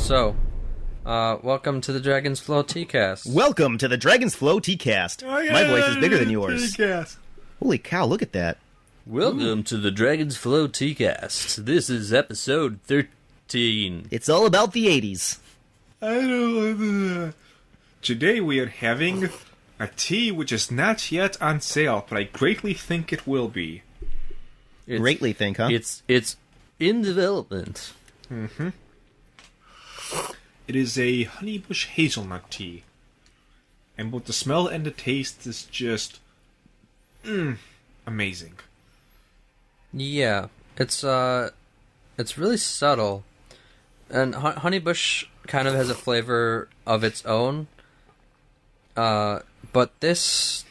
Welcome to the Dragon's Flow Teacast. Welcome to the Dragon's Flow Teacast. Oh, yeah, My voice is bigger than yours. Teacast. Holy cow, look at that. Welcome to the Dragon's Flow Teacast. This is episode 13. It's all about the 80s. Today we are having a tea which is not yet on sale, but I greatly think it will be. Greatly think, huh? It's in development. Mm-hmm. It is a honeybush hazelnut tea. And both the smell and the taste is just... amazing. Yeah, it's really subtle. And honeybush kind of has a flavor of its own. But this,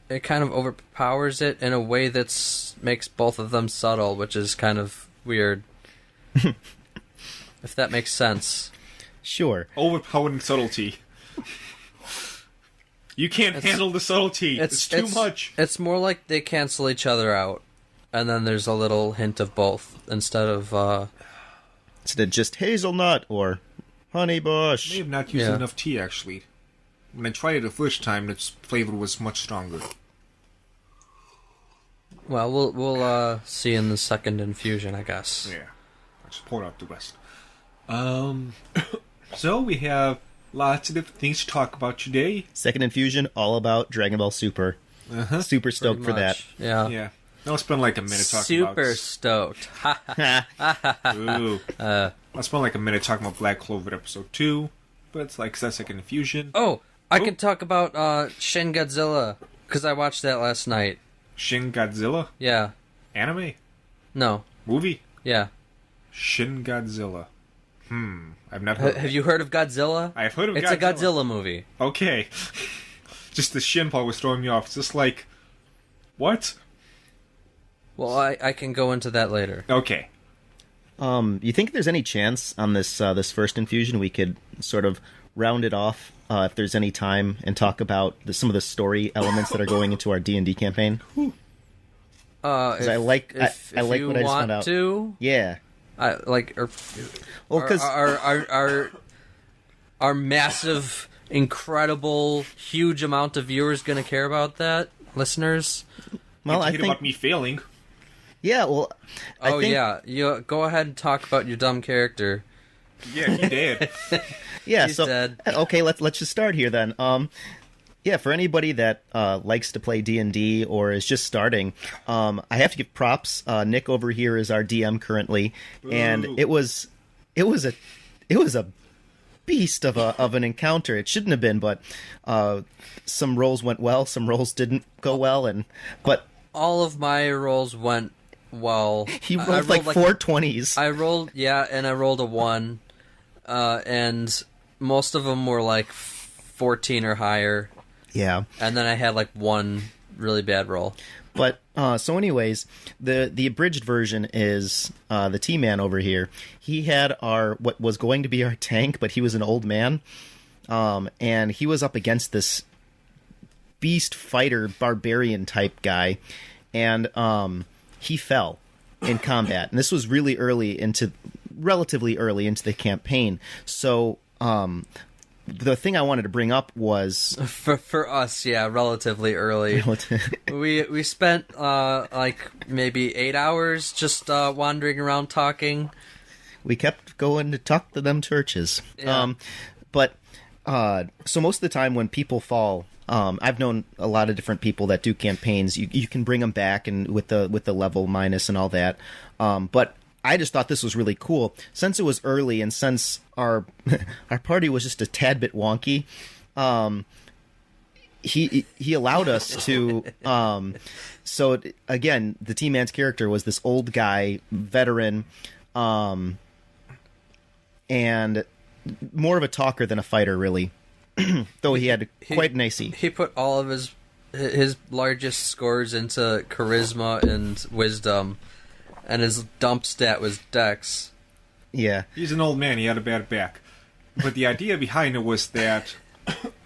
it kind of overpowers it in a way that makes both of them subtle, which is kind of weird. If that makes sense. Sure. Overpowering subtlety. You can't handle the subtlety. It's too much. It's more like they cancel each other out. And then there's a little hint of both instead of... Instead of just hazelnut or honeybush. I may have not used enough tea, actually. When I tried it the first time, its flavor was much stronger. Well, we'll see in the second infusion, I guess. Yeah. I'll just pour out the rest. So we have lots of different things to talk about today. Second infusion, all about Dragon Ball Super. Uh-huh. Super stoked for that. Yeah. Yeah. I'll spend like a minute talking about... Super stoked. Ooh. I'll spend like a minute talking about Black Clover episode 2, but it's like second infusion. Oh, I can talk about Shਿn Godzilla, because I watched that last night. Shਿn Godzilla? Yeah. Anime? No. Movie? Yeah. Shਿn Godzilla. I've not heard of it. Have you heard of Godzilla? I've heard of Godzilla. It's a Godzilla movie. Okay. Just the Shin part was throwing me off. It's just like... What? Well, I can go into that later. Okay. You think there's any chance on this first infusion we could sort of round it off, if there's any time, and talk about some of the story elements that are going into our D&D campaign? I like what I just found out. To, yeah. Because our massive, incredible, huge amount of viewers going to care about that, listeners? Well, I think about me failing. Yeah, well, yeah, you go ahead and talk about your dumb character. Yeah, he did. Yeah, He's dead. Okay, let's just start here then. Yeah, for anybody that likes to play D&D or is just starting, I have to give props. Nick over here is our DM currently, and it was a beast of an encounter. It shouldn't have been, but some rolls went well, some rolls didn't go well, but all of my rolls went well. He rolled like 4 20s. I rolled and I rolled a 1, and most of them were like 14 or higher. Yeah. And then I had like one really bad roll. But, so anyways, the abridged version is, the T-Man over here. He had what was going to be our tank, but he was an old man. And he was up against this beast fighter barbarian type guy. And, he fell in combat. And this was relatively early into the campaign. So, the thing I wanted to bring up was for us, yeah, relatively early. we spent like maybe 8 hours just wandering around talking. We kept going to talk to them churches. Yeah. So most of the time when people fall, I've known a lot of different people that do campaigns. You can bring them back and with the level minus and all that. But I just thought this was really cool. Since it was early and since our party was just a tad bit wonky, he allowed us to... so, again, the T-Man's character was this old guy, veteran, and more of a talker than a fighter, really. Though he had quite an AC. He put all of his largest scores into charisma and wisdom, and his dump stat was Dex. Yeah. He's an old man. He had a bad back. But the idea behind it was that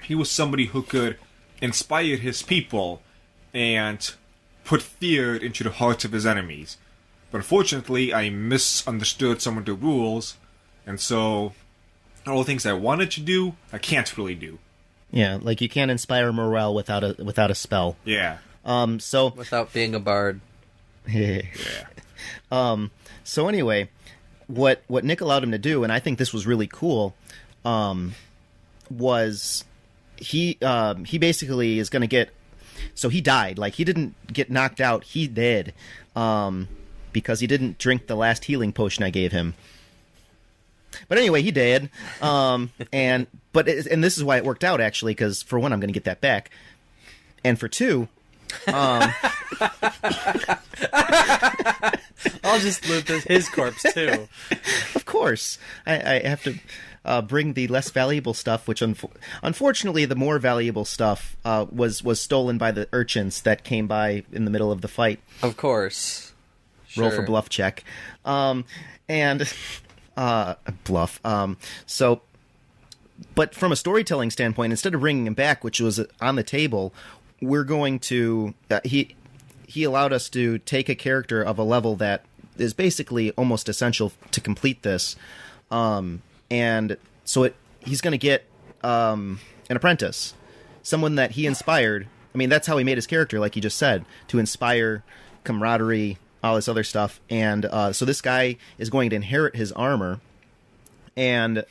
he was somebody who could inspire his people and put fear into the hearts of his enemies. But unfortunately, I misunderstood some of the rules, and so All the things I wanted to do, I can't really do. Yeah, like you can't inspire morale without a spell. Yeah. So Without being a bard. Yeah. So anyway, what Nick allowed him to do, and I think this was really cool, was he basically is going to get. So he died. Like, he didn't get knocked out. He did, because he didn't drink the last healing potion I gave him. But anyway, he did. And this is why it worked out, actually, because for one, I'm going to get that back, and for two. I'll just loot his corpse too. Of course, I have to bring the less valuable stuff, which unfortunately the more valuable stuff was stolen by the urchins that came by in the middle of the fight. Of course. Roll for bluff check, and bluff. So, but from a storytelling standpoint, instead of bringing him back, which was on the table, we're going to he allowed us to take a character of a level that is basically almost essential to complete this, and so he's going to get an apprentice, someone that he inspired. I mean, that's how he made his character, like you just said, to inspire camaraderie, all this other stuff. And so this guy is going to inherit his armor and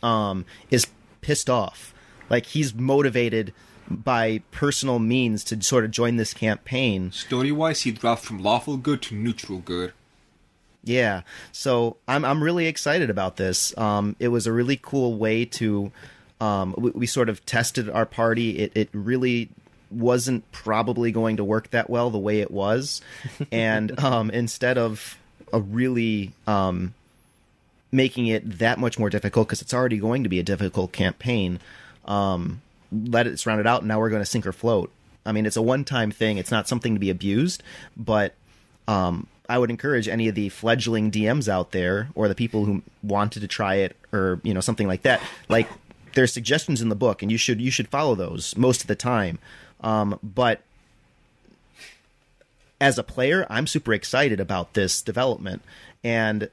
is pissed off. Like, he's motivated by personal means to sort of join this campaign. Story-wise, he dropped from lawful good to neutral good. Yeah, so I'm really excited about this. It was a really cool way to we sort of tested our party. It really wasn't probably going to work that well the way it was, and instead of a really making it that much more difficult, because it's already going to be a difficult campaign, let it round it out, and now we're going to sink or float. I mean, it's a one-time thing. It's not something to be abused, but I would encourage any of the fledgling DMs out there, or the people who wanted to try it, or something like that. Like, there's suggestions in the book, and you should follow those most of the time. But as a player, I'm super excited about this development, and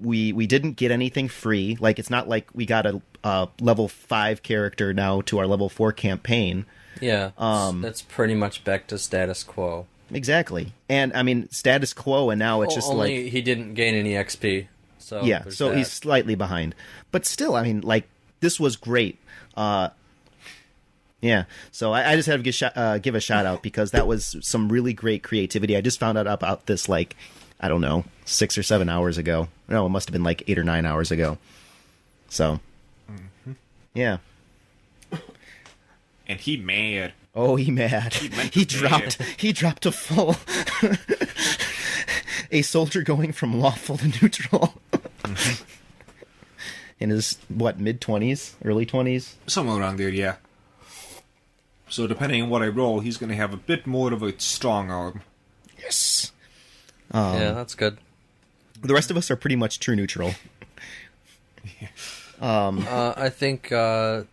we didn't get anything free. Like, it's not like we got a level 5 character now to our level 4 campaign. Yeah, that's pretty much back to status quo. Exactly. And I mean, status quo, and now it's just only like he didn't gain any XP. So yeah, so that. He's slightly behind, but still, I mean, like, this was great. Yeah, so I just have to give a shout out, because that was some really great creativity. I just found out about this, like, I don't know, 6 or 7 hours ago. No, it must have been like 8 or 9 hours ago. So, yeah. And he mad. Oh, he mad. He dropped a full a soldier going from lawful to neutral. In his mid-20s, early 20s, somewhere around there, yeah. So depending on what I roll, he's going to have a bit more of a strong arm. Yes. Yeah, that's good. The rest of us are pretty much true neutral. I think the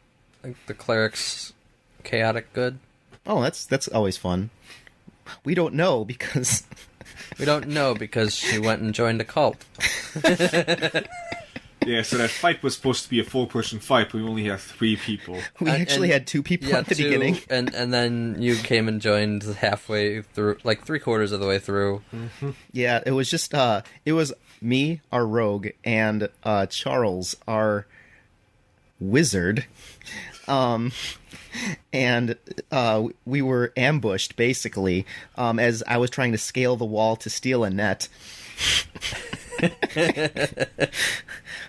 cleric's chaotic good. Oh, that's always fun. We don't know because she went and joined a cult. Yeah, so that fight was supposed to be a 4-person fight, but we only have 3 people. We actually had 2 people at the beginning. And then you came and joined halfway through, like 3/4 of the way through. Mm-hmm. Yeah, it was just, it was me, our rogue, and Charles, our wizard. And we were ambushed, basically, as I was trying to scale the wall to steal a net.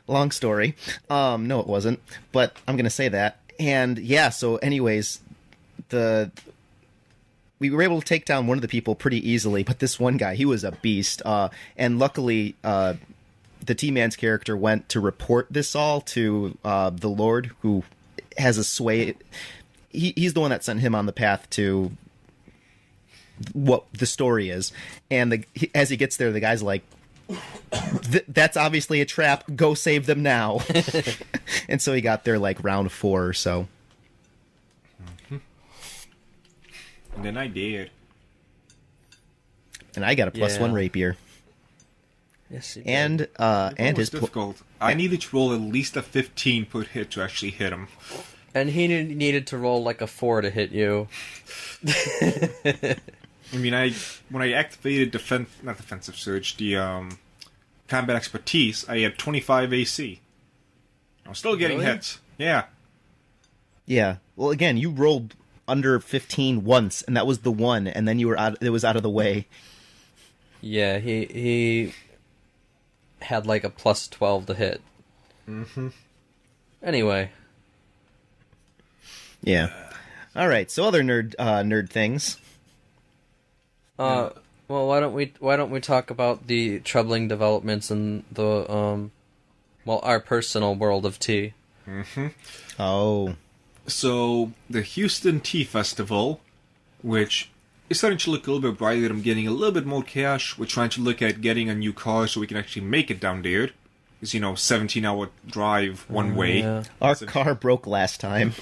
Long story. No, it wasn't, but I'm going to say that. And yeah, so anyways, we were able to take down one of the people pretty easily, but this one guy, he was a beast. And luckily, the T-Man's character went to report this all to the Lord, who has a sway. He's the one that sent him on the path to what the story is. And as he gets there, the guy's like, that's obviously a trap. Go save them now. And so he got there like round 4 or so. Mm-hmm. And then I did. And I got a +1 rapier. Yes, he did. and It was his difficult. I needed to roll at least a 15 per hit to actually hit him. And he needed to roll like a 4 to hit you. I mean, when I activated not defensive surge, the combat expertise, I had 25 AC. I was still getting Really? hits. Yeah. Yeah. Well, again, you rolled under 15 once, and that was the one, and then you were out. It was out of the way. Yeah, he had like a plus 12 to hit. Mm-hmm. Anyway. Yeah. All right. So other nerd things. Well, why don't we talk about the troubling developments in the our personal world of tea? Mm-hmm. Oh. So, the Houston Tea Festival, which is starting to look a little bit brighter. I'm getting a little bit more cash. We're trying to look at getting a new car so we can actually make it down there. It's, 17-hour drive one way. Yeah. Our car broke last time.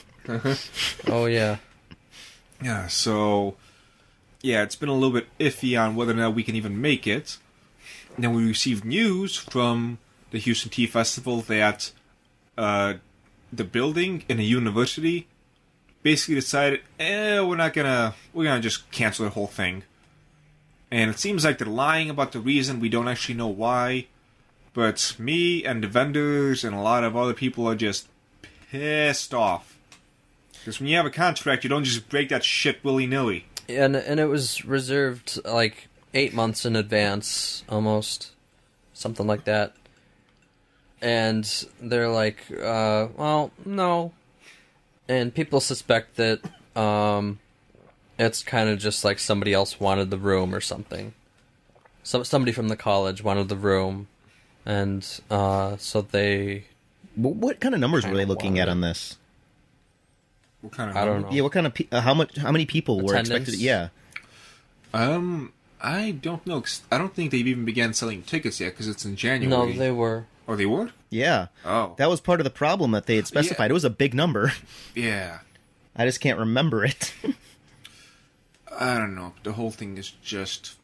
Oh yeah. Yeah, so... Yeah, it's been a little bit iffy on whether or not we can even make it. And then we received news from the Houston Tea Festival that the building in a university basically decided, we're gonna just cancel the whole thing. And it seems like they're lying about the reason. We don't actually know why. But me and the vendors and a lot of other people are just pissed off. Because when you have a contract, you don't just break that shit willy-nilly. And it was reserved like 8 months in advance, almost, something like that. And they're like, well, no. And people suspect that it's kind of just like somebody else wanted the room or something. Somebody from the college wanted the room, and so they. What kind of numbers were they looking at on this? What kind of I don't number? know. Yeah, what kind of how many people were Attendance? expected? Yeah. I don't know. 'Cause I don't think they've even began selling tickets yet because it's in January. No, they were. Oh, they were? Yeah. Oh. That was part of the problem that they had specified. Yeah. It was a big number. Yeah. I just can't remember it. I don't know. The whole thing is just...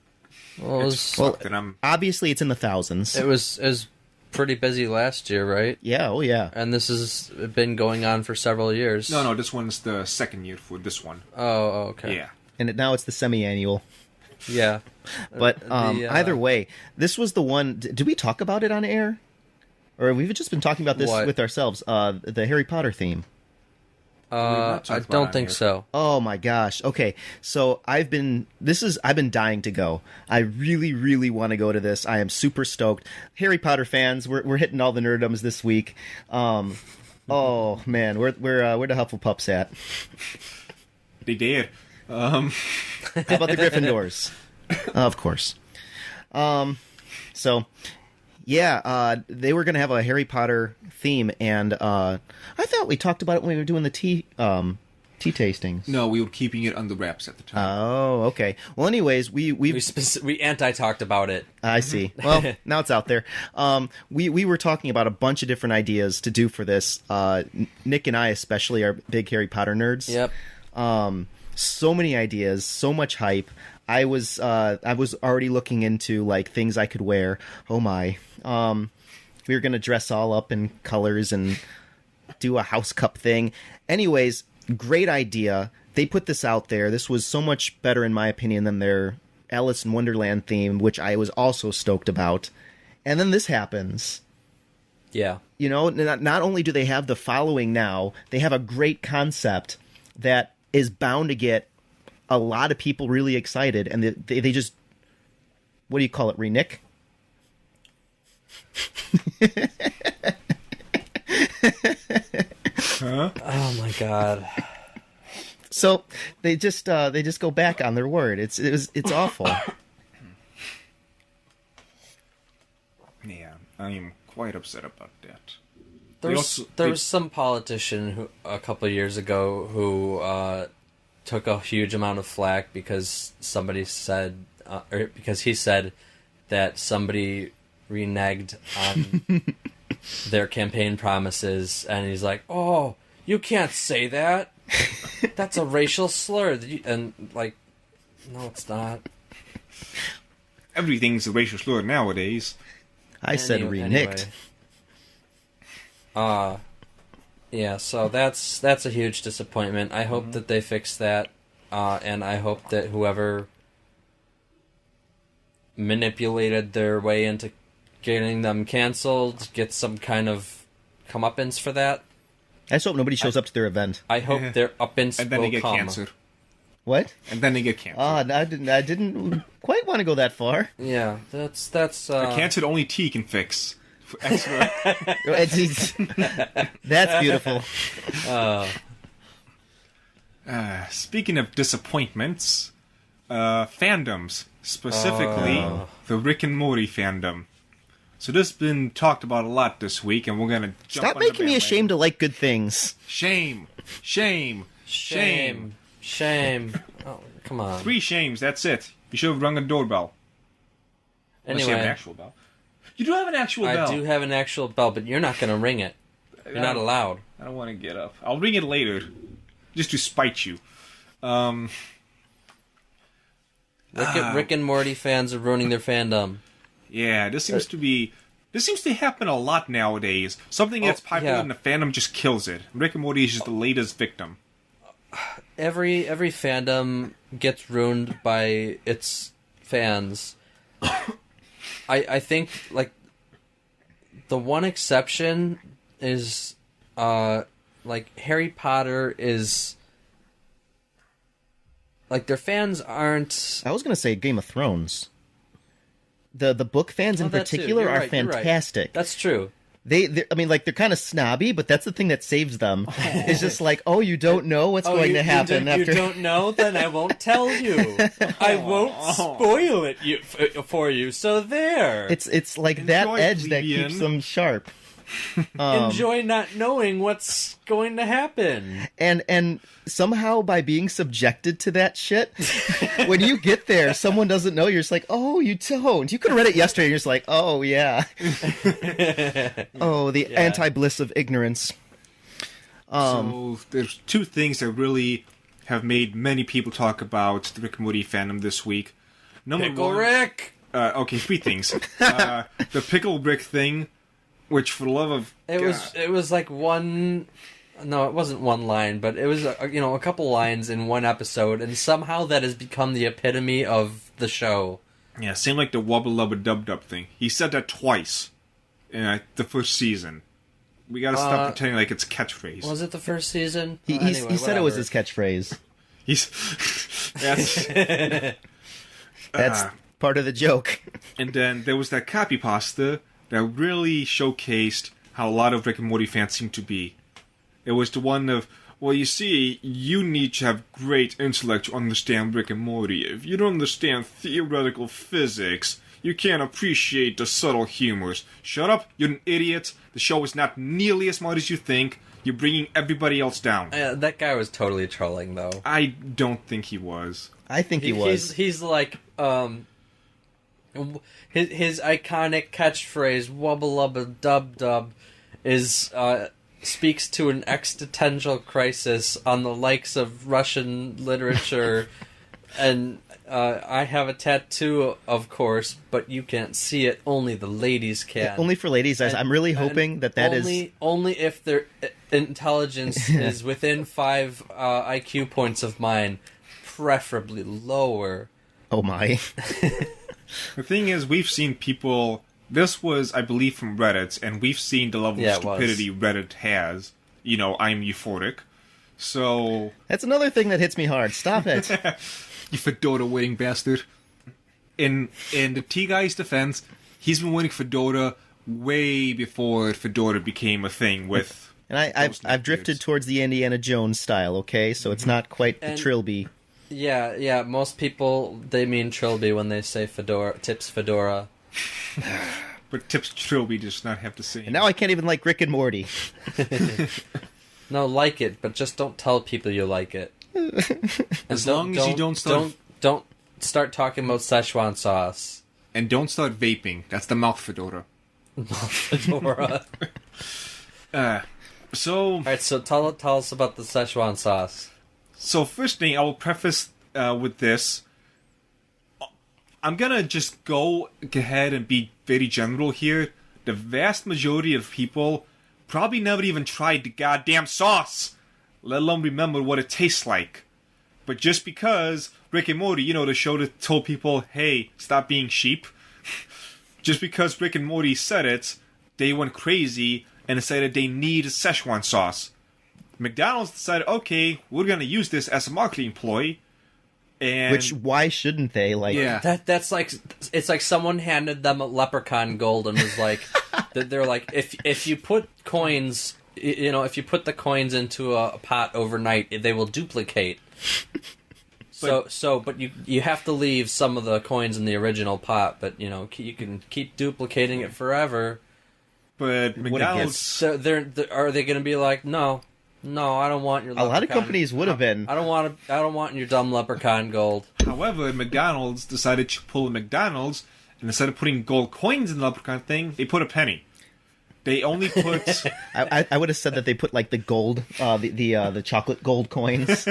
Well, it it's was, fucked, and I'm... Obviously, it's in the thousands. it was pretty busy last year, right? Yeah, oh yeah. And this has been going on for several years. No, this one's the second year for this one. Oh, okay. Yeah. And now it's the semi-annual. Yeah. But The, either way, this was the one... Did we talk about it on air? Or we've just been talking about this What? with ourselves. The Harry Potter theme. I don't think so. Oh my gosh. Okay. So I've been dying to go. I really, really want to go to this. I am super stoked. Harry Potter fans, we're hitting all the nerdums this week. Oh man, where the Hufflepuffs at? They did. How about the Gryffindors? Of course. So yeah, they were going to have a Harry Potter theme, and I thought we talked about it when we were doing the tea tastings. No, we were keeping it under wraps at the time. Oh, okay. Well, anyways, we anti-talked about it. I see. Well, now it's out there. We were talking about a bunch of different ideas to do for this. Nick and I especially are big Harry Potter nerds. Yep. So many ideas, so much hype. I was already looking into like things I could wear. Oh my. We were gonna dress all up in colors and do a house cup thing. Anyways, great idea. They put this out there. This was so much better in my opinion than their Alice in Wonderland theme, which I was also stoked about. And then this happens. Yeah. You know, not only do they have the following now, they have a great concept that is bound to get a lot of people really excited, and they just, what do you call it, Nick? Huh? Oh my god. So they just go back on their word. It's awful. Yeah, I am quite upset about that. There was some politician who a couple of years ago who took a huge amount of flack because somebody said, or because he said that somebody reneged on their campaign promises, and he's like, "Oh, you can't say that. That's a racial slur." And like, no, it's not. Everything's a racial slur nowadays. I said re-nicked. Anyway. Yeah, so that's a huge disappointment. I hope that they fix that, and I hope that whoever manipulated their way into getting them canceled gets some kind of comeuppance for that. I just hope nobody shows up to their event. I hope their uppance And then will they get come. canceled. What? And then they get canceled. I didn't quite want to go that far. Yeah, that's Canceled only T can fix. Extra. That's beautiful. Speaking of disappointments, fandoms, specifically the Rick and Morty fandom. So this has been talked about a lot this week, and we're gonna jump Stop on the making me bandwagon. ashamed to like good things. Shame. Oh, come on. 3 shames, that's it. You should have rung a doorbell. Unless you have an Anyway, actual bell. You do have an actual bell. I do have an actual bell, but you're not going to ring it. You're not allowed. I don't want to get up. I'll ring it later, just to spite you. Rick and Morty fans are ruining their fandom. Yeah, this seems to happen a lot nowadays. Something that's popular in the fandom just kills it. Rick and Morty is just the latest victim. Every fandom gets ruined by its fans. I think, like, the one exception is, like, Harry Potter is, like, their fans aren't... I was going to say Game of Thrones. The book fans in particular are fantastic. That's true. I mean, like, they're kind of snobby, but that's the thing that saves them. It's just like, oh, you don't know what's going to happen after. You don't know? Then I won't tell you. I won't spoil it for you. So there. It's like Enjoy, that edge that plebeian. keeps them sharp. Enjoy not knowing what's going to happen. And somehow by being subjected to that shit, when you get there, someone doesn't know, you're just like, oh, you don't. You could have read it yesterday, and you're just like, oh, yeah. Oh, the anti-bliss of ignorance. So there's 2 things that really have made many people talk about the Rick and Morty fandom this week. Number Pickle 1, Rick! Okay, 3 things. The Pickle Rick thing, which for the love of It was like one... No, it wasn't one line, but it was, a couple lines in one episode, and somehow that has become the epitome of the show. Yeah, same like the Wubba Lubba Dub Dub thing. He said that twice in the first season. We gotta stop pretending like it's a catchphrase. Was it the first season? He said it was his catchphrase. That's part of the joke. And then there was that copy pasta that really showcased how a lot of Rick and Morty fans seem to be. It was the one of, well, you see, you need to have great intellect to understand Rick and Morty. If you don't understand theoretical physics, you can't appreciate the subtle humors. Shut up, you're an idiot. The show is not nearly as smart as you think. You're bringing everybody else down. That guy was totally trolling, though. I don't think he was. I think he was. He's like, his iconic catchphrase, "Wubba Lubba Dub Dub," is speaks to an existential crisis on the likes of Russian literature, and I have a tattoo, of course, but you can't see it. Only the ladies can. Only for ladies. I'm really hoping that is only if their intelligence is within 5 IQ points of mine, preferably lower. Oh my. The thing is, we've seen people... This was, I believe, from Reddit, and we've seen the level of stupidity Reddit has. You know, I'm euphoric. So... That's another thing that hits me hard. Stop it. You Fedora-winning bastard. In the T-Guy's defense, he's been winning Fedora way before Fedora became a thing with... And I've drifted towards the Indiana Jones style, okay? So it's not quite the Trilby. Yeah, most people, they mean Trilby when they say Fedora, Tips Fedora. But Tips Trilby does not have to say. And now I can't even like Rick and Morty. No, like it, but just don't tell people you like it. As long as you don't start... Don't start talking about Szechuan sauce. And don't start vaping. That's the mouth Fedora. Fedora. Alright, so tell us about the Szechuan sauce. So first thing, I will preface with this. I'm gonna just go ahead and be very general here. The vast majority of people probably never even tried the goddamn sauce, let alone remember what it tastes like. But just because Rick and Morty, the show that told people, hey, stop being sheep, just because Rick and Morty said it, they went crazy and decided they need Szechuan sauce. McDonald's decided, okay, we're going to use this as a marketing ploy. And why shouldn't they? That's like, it's like someone handed them a leprechaun gold and was like, they're like, if you put coins, if you put the coins into a pot overnight, they will duplicate. But you have to leave some of the coins in the original pot, but you can keep duplicating it forever. But McDonald's, so are they going to be like, no, I don't want your leprechaun. A lot of companies would have been. I don't want your dumb leprechaun gold. However, McDonald's decided to pull a McDonald's, and instead of putting gold coins in the leprechaun thing, they put a penny. They only put. I would have said that they put like the gold, the chocolate gold coins.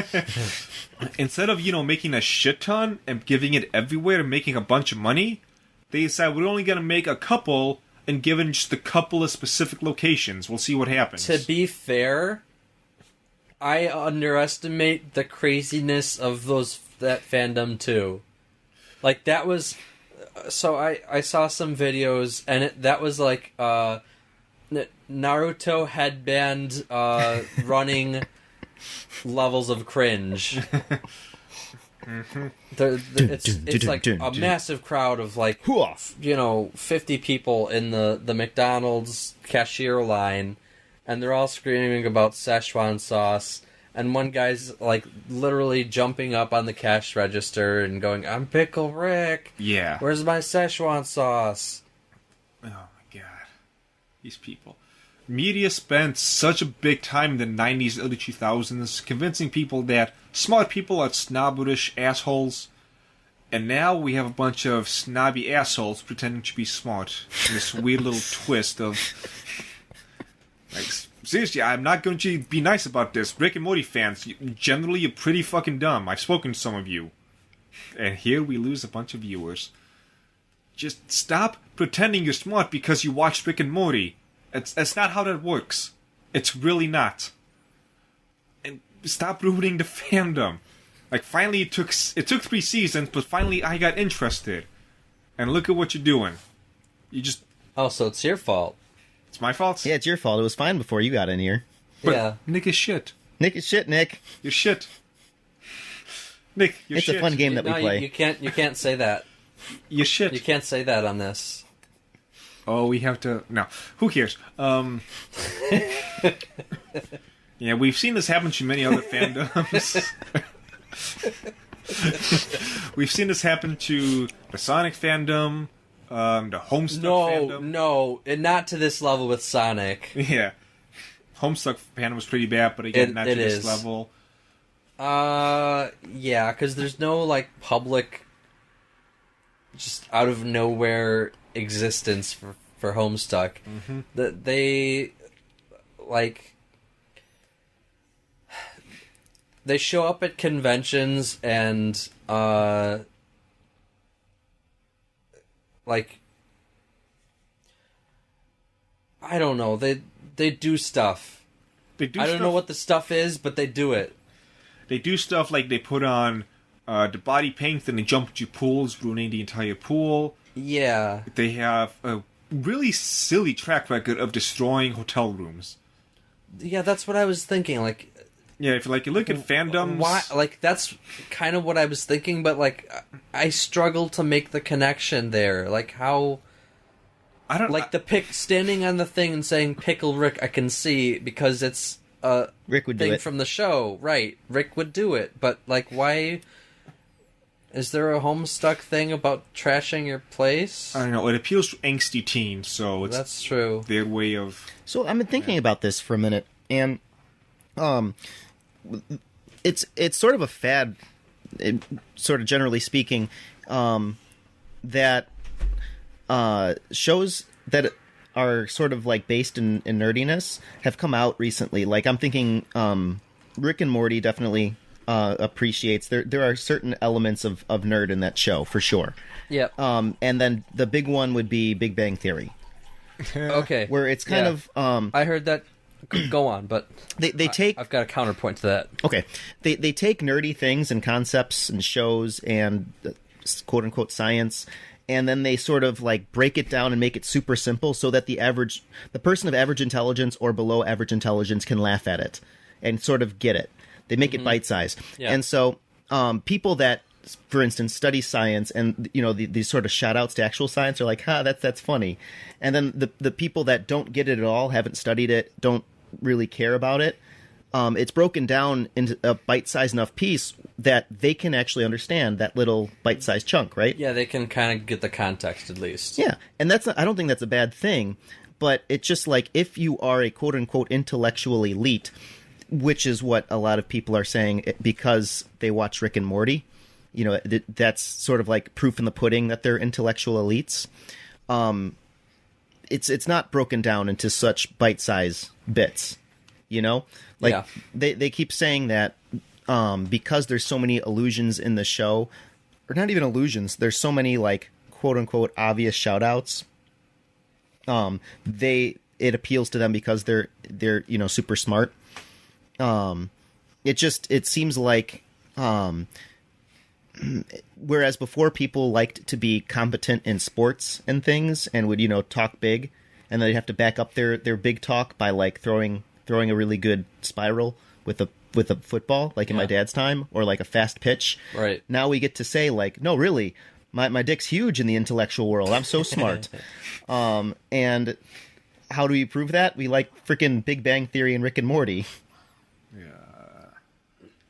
Instead of making a shit ton and giving it everywhere and making a bunch of money, they decided we're only gonna make a couple and give it just a couple of specific locations. We'll see what happens. To be fair, I underestimate the craziness of that fandom too. Like that was, so I saw some videos and that was like Naruto headband running levels of cringe. It's like a massive crowd of like 50 people in the McDonald's cashier line, and they're all screaming about Szechuan sauce, and one guy's like literally jumping up on the cash register and going, "I'm Pickle Rick. Yeah. Where's my Szechuan sauce?" Oh my god. These people. Media spent such a big time in the 90s, early 2000s, convincing people that smart people are snobbish assholes, and now we have a bunch of snobby assholes pretending to be smart. In this weird little twist of... Like, seriously, I'm not going to be nice about this. Rick and Morty fans, generally you're pretty fucking dumb. I've spoken to some of you. And here we lose a bunch of viewers. Just stop pretending you're smart because you watched Rick and Morty. That's not how that works. It's really not. And stop ruining the fandom. Like, finally it took 3 seasons, but finally I got interested. And look at what you're doing. You just... Oh, so it's your fault. It's my fault? Yeah, it's your fault. It was fine before you got in here. But yeah. Nick is shit. Nick is shit, Nick. You're shit. Nick, you're shit. It's a fun game that we play. You can't say that. You're shit. You can't say that on this. Oh, we have to... No. Who cares? Yeah, we've seen this happen to many other fandoms. We've seen this happen to the Sonic fandom, the Homestuck fandom. No, and not to this level with Sonic. Yeah. Homestuck fandom was pretty bad, but again, not to this level. Yeah, because there's no, like, public... just out of nowhere existence for Homestuck. Mm-hmm. They show up at conventions and like I don't know, they do stuff. I don't know what the stuff is, but they do it. They do stuff like they put on the body paint and they jump into pools, ruining the entire pool. Yeah. They have a really silly track record of destroying hotel rooms. Yeah, that's what I was thinking. Like, yeah, if you look at fandoms, why? Like, that's kind of what I was thinking, but like, I struggle to make the connection there. Like, how? I don't like the standing on the thing and saying "Pickle Rick." I can see because it's a Rick would thing do it from the show, right? Rick would do it, but like, why? Is there a Homestuck thing about trashing your place? I don't know. It appeals to angsty teens, so it's that's true. Their way of. So I've been thinking about this for a minute, and it's sort of a fad, sort of generally speaking, that shows that are sort of like based in nerdiness have come out recently. Like I'm thinking, Rick and Morty definitely appreciates, there are certain elements of nerd in that show for sure. Yep. And then the big one would be Big Bang Theory. Okay. Where it's kind of I heard that. Go on, but they take. I've got a counterpoint to that. Okay, they take nerdy things and concepts and shows and quote unquote science, and then they sort of like break it down and make it super simple so that the person of average intelligence or below average intelligence can laugh at it and sort of get it. They make it bite sized, and so people that, for instance, study science and these sort of shout outs to actual science are like, that's funny. And then the people that don't get it at all, haven't studied it, don't really care about it, it's broken down into a bite-sized enough piece that they can actually understand that little bite-sized chunk, right? Yeah, they can kind of get the context at least. Yeah, and I don't think that's a bad thing, but it's just like if you are a quote-unquote intellectual elite, which is what a lot of people are saying because they watch Rick and Morty, that's sort of like proof in the pudding that they're intellectual elites. It's not broken down into such bite-sized bits, They keep saying that because there's so many illusions in the show, or not even illusions, there's so many like quote-unquote obvious shout-outs. It appeals to them because they're super smart. It seems like whereas before people liked to be competent in sports and things and would talk big, and they'd have to back up their big talk by like throwing a really good spiral with a football, like in my dad's time, or like a fast pitch. Right. Now we get to say like, no, really, my dick's huge in the intellectual world. I'm so smart. And how do we prove that? We like freaking Big Bang Theory and Rick and Morty.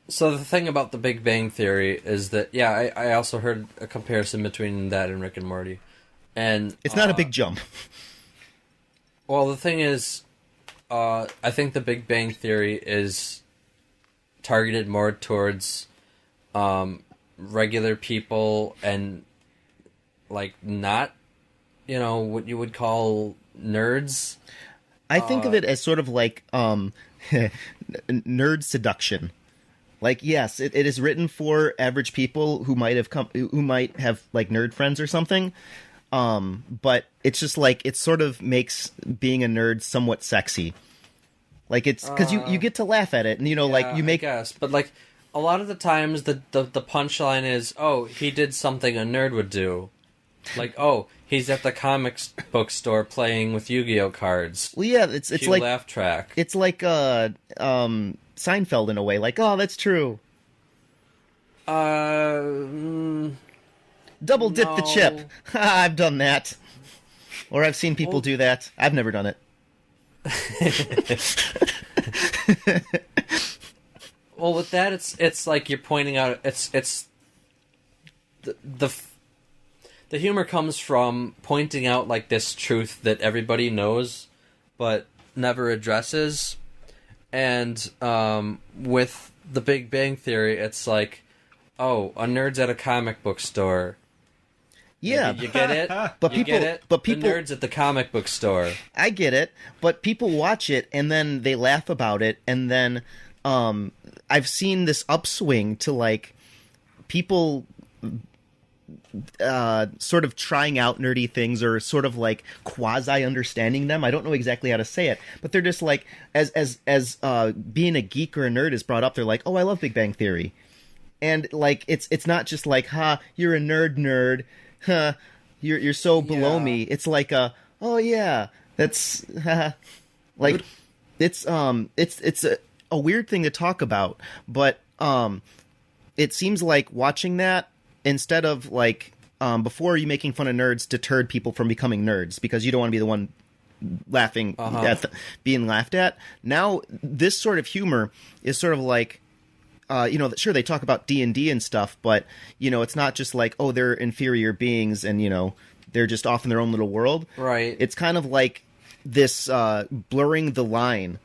So the thing about the Big Bang Theory is that, I also heard a comparison between that and Rick and Morty. And it's not a big jump. Well, the thing is, I think the Big Bang Theory is targeted more towards regular people and, like, not, what you would call nerds. I think of it as sort of like nerd seduction. Like, yes, it is written for average people who might have like nerd friends or something. But it's just like it sort of makes being a nerd somewhat sexy. Like it's because you get to laugh at it, and like you make. I guess, but like a lot of the times the punchline is, oh, he did something a nerd would do. Like, oh, he's at the comic book store playing with Yu-Gi-Oh cards. Well, yeah, it's Cue like laugh track. It's like Seinfeld in a way. Like, oh, that's true. Double dip the chip. I've done that. Or I've seen people do that. I've never done it. Well, with that, it's like you're pointing out. It's the humor comes from pointing out like this truth that everybody knows, but never addresses. And with the Big Bang Theory, it's like, oh, a nerd's at a comic book store. Yeah, you get it. But you people, get it. but people, the nerds at the comic book store. I get it, but people watch it and then they laugh about it, and then I've seen this upswing to like people sort of trying out nerdy things or sort of like quasi understanding them. I don't know exactly how to say it, but they're just like as being a geek or a nerd is brought up. They're like, oh, I love Big Bang Theory, and like it's not just like, you're a nerd, huh? You're so below me. It's like oh yeah, that's like it's a weird thing to talk about, but it seems like watching that, instead of like before, you making fun of nerds deterred people from becoming nerds because you don't want to be the one laughing at being laughed at. Now this sort of humor is sort of like sure, they talk about D&D and stuff, but it's not just like, oh, they're inferior beings and they're just off in their own little world. Right. It's kind of like this blurring the line.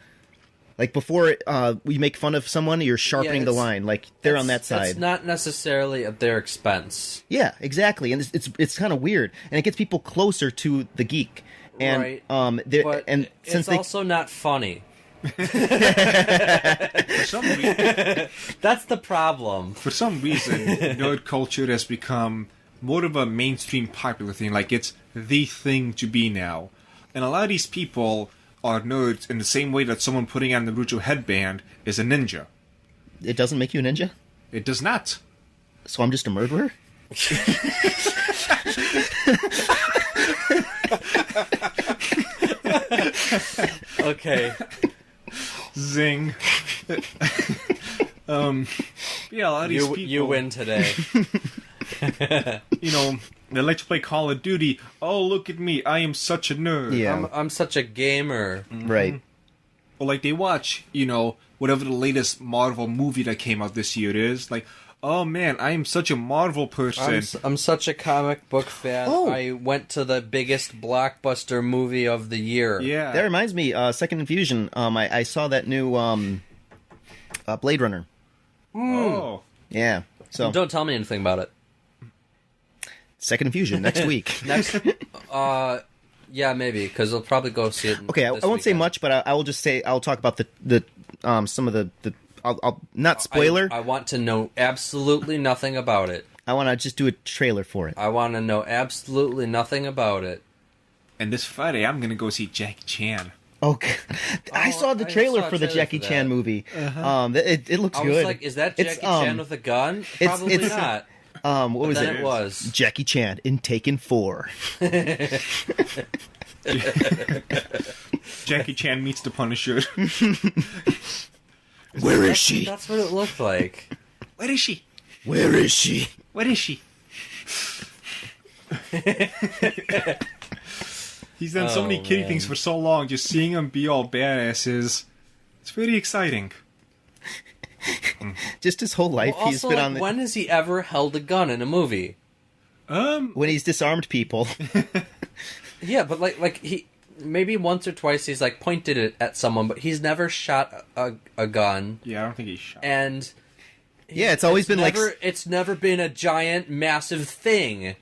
Like before we make fun of someone, you're sharpening the line. Like they're on that side. It's not necessarily at their expense. Yeah, exactly, and it's kind of weird, and it gets people closer to the geek. And right. But it's also not funny. For some reason, That's the problem. nerd culture has become more of a mainstream popular thing. Like, it's the thing to be now. And a lot of these people are nerds in the same way that someone putting on the Naruto headband is a ninja. It doesn't make you a ninja? It does not. So I'm just a murderer? Okay. Zing. Yeah, a lot of these people... You win today. You know, they like to play Call of Duty. Oh, look at me. I am such a nerd. Yeah. I'm such a gamer. Right. Or like they watch, you know, whatever the latest Marvel movie that came out this year is. Like, oh man, I am such a Marvel person. I'm such a comic book fan. Oh. I went to the biggest blockbuster movie of the year. Yeah. That reminds me, Second Infusion, I saw that new Blade Runner. Oh. Yeah. So Don't tell me anything about it. Second Infusion next week. Next, yeah, maybe, because I'll probably go see it. Okay, I won't say much, but I will just say I'll talk about the some of the I'll not spoiler. I want to know absolutely nothing about it. I want to just do a trailer for it. I want to know absolutely nothing about it. And this Friday, I'm gonna go see Jackie Chan. Okay, I saw the trailer for the Jackie Chan movie. It looks I good. was like, is that Jackie Chan with a gun? Probably it's not. What was Then it? it was. Jackie Chan in Taken 4. Jackie Chan meets the Punisher. Where is she? That's what it looked like. Where is she? Where is she? Where is she? He's done so many kiddie things for so long, just seeing him be all badasses. It's very exciting. Just his whole life, Also, he's been on the... when has he ever held a gun in a movie? When he's disarmed people. Yeah, but like he maybe once or twice he's like pointed it at someone, but he's never shot a gun. Yeah, I don't think he's shot. And Yeah, it's always been never, it's never been a giant, massive thing.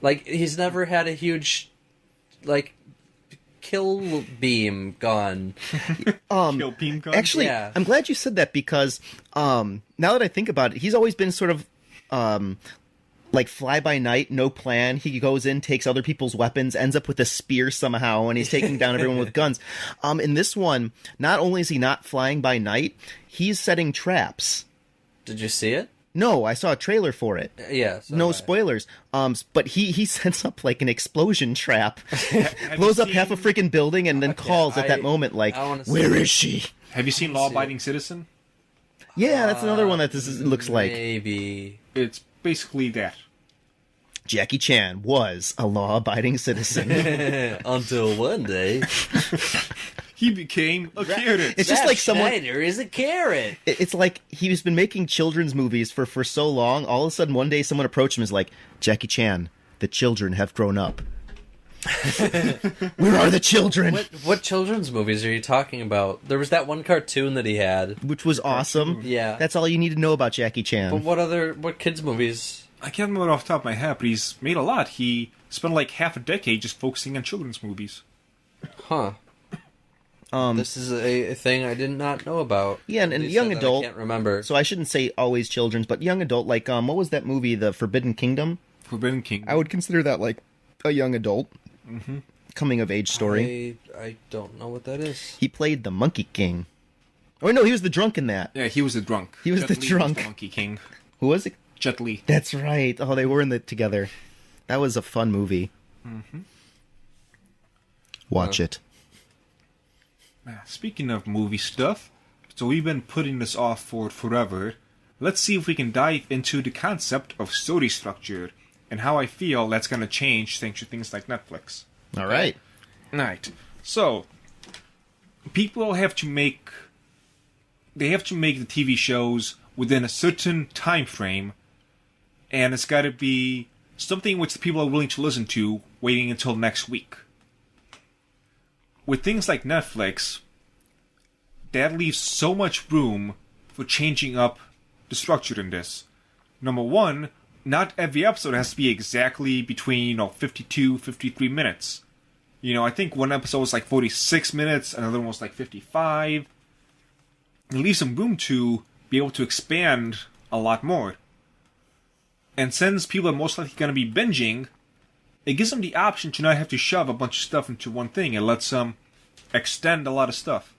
Like he's never had a huge, like, kill beam gun. Kill beam gun? Actually, Yeah. I'm glad you said that because now that I think about it, he's always been sort of like fly by night, no plan. He goes in, takes other people's weapons, ends up with a spear somehow, and he's taking down everyone with guns. In this one, not only is he not flying by night, he's setting traps. Did you see it? No, I saw a trailer for it. Yeah. so No did I. spoilers. But he sets up like an explosion trap, Have blows you up half a freaking building, and then calls at that moment like, I wanna see "Where it. is she?" Have you seen Law Abiding Citizen? Yeah, that's another one that looks like. Maybe. It's basically that. Jackie Chan was a law-abiding citizen. Until one day, He became a carrot. It's just Zack like someone. Snyder is a carrot. It's like he's been making children's movies for so long. All of a sudden, one day, someone approached him and is like, "Jackie Chan, the children have grown up. Where are the children?" What children's movies are you talking about? There was that one cartoon that he had. Which was awesome. Yeah. That's all you need to know about Jackie Chan. But what kids movies? I can't remember off the top of my head, but he's made a lot. He spent like half a decade just focusing on children's movies. Huh. This is a thing I did not know about. Yeah, and You young said that, adult. I can't remember. So I shouldn't say always children's, but young adult. Like, what was that movie, The Forbidden Kingdom? Forbidden Kingdom. I would consider that like a young adult coming of age story. I don't know what that is. He played the Monkey King. Oh no, he was the drunk in that. Yeah, he was the drunk. He was Jet the Li drunk. the Monkey King. Who was it? Jet Li. That's right. Oh, they were in it together. That was a fun movie. Watch it. Speaking of movie stuff, so we've been putting this off for forever. Let's see if we can dive into the concept of story structure and how I feel that's going to change thanks to things like Netflix. All right. Right. So, people have to make the TV shows within a certain time frame, and it's got to be something which the people are willing to listen to waiting until next week. With things like Netflix, that leaves so much room for changing up the structure in this. Number one, not every episode has to be exactly between 52, 53 minutes. I think one episode was like 46 minutes, another one was like 55. it leaves some room to be able to expand a lot more. And since people are most likely going to be binging, it gives them the option to not have to shove a bunch of stuff into one thing. It lets them extend a lot of stuff.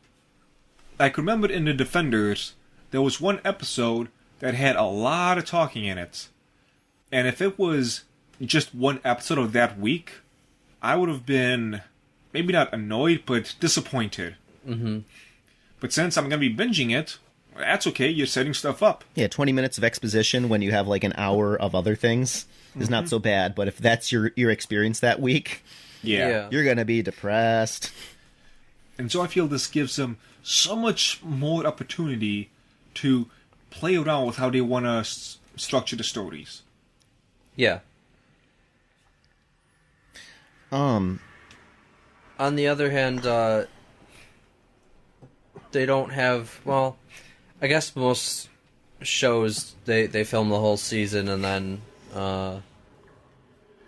I can remember in The Defenders, there was one episode that had a lot of talking in it. And if it was just one episode of that week, I would have been maybe not annoyed, but disappointed. Mm-hmm. But since I'm going to be binging it, that's okay, you're setting stuff up. Yeah, 20 minutes of exposition when you have like an hour of other things is not so bad, but if that's your experience that week, Yeah. you're going to be depressed. And so I feel this gives them so much more opportunity to play around with how they want to structure the stories. Yeah. On the other hand, they don't have, well, I guess most shows, they film the whole season and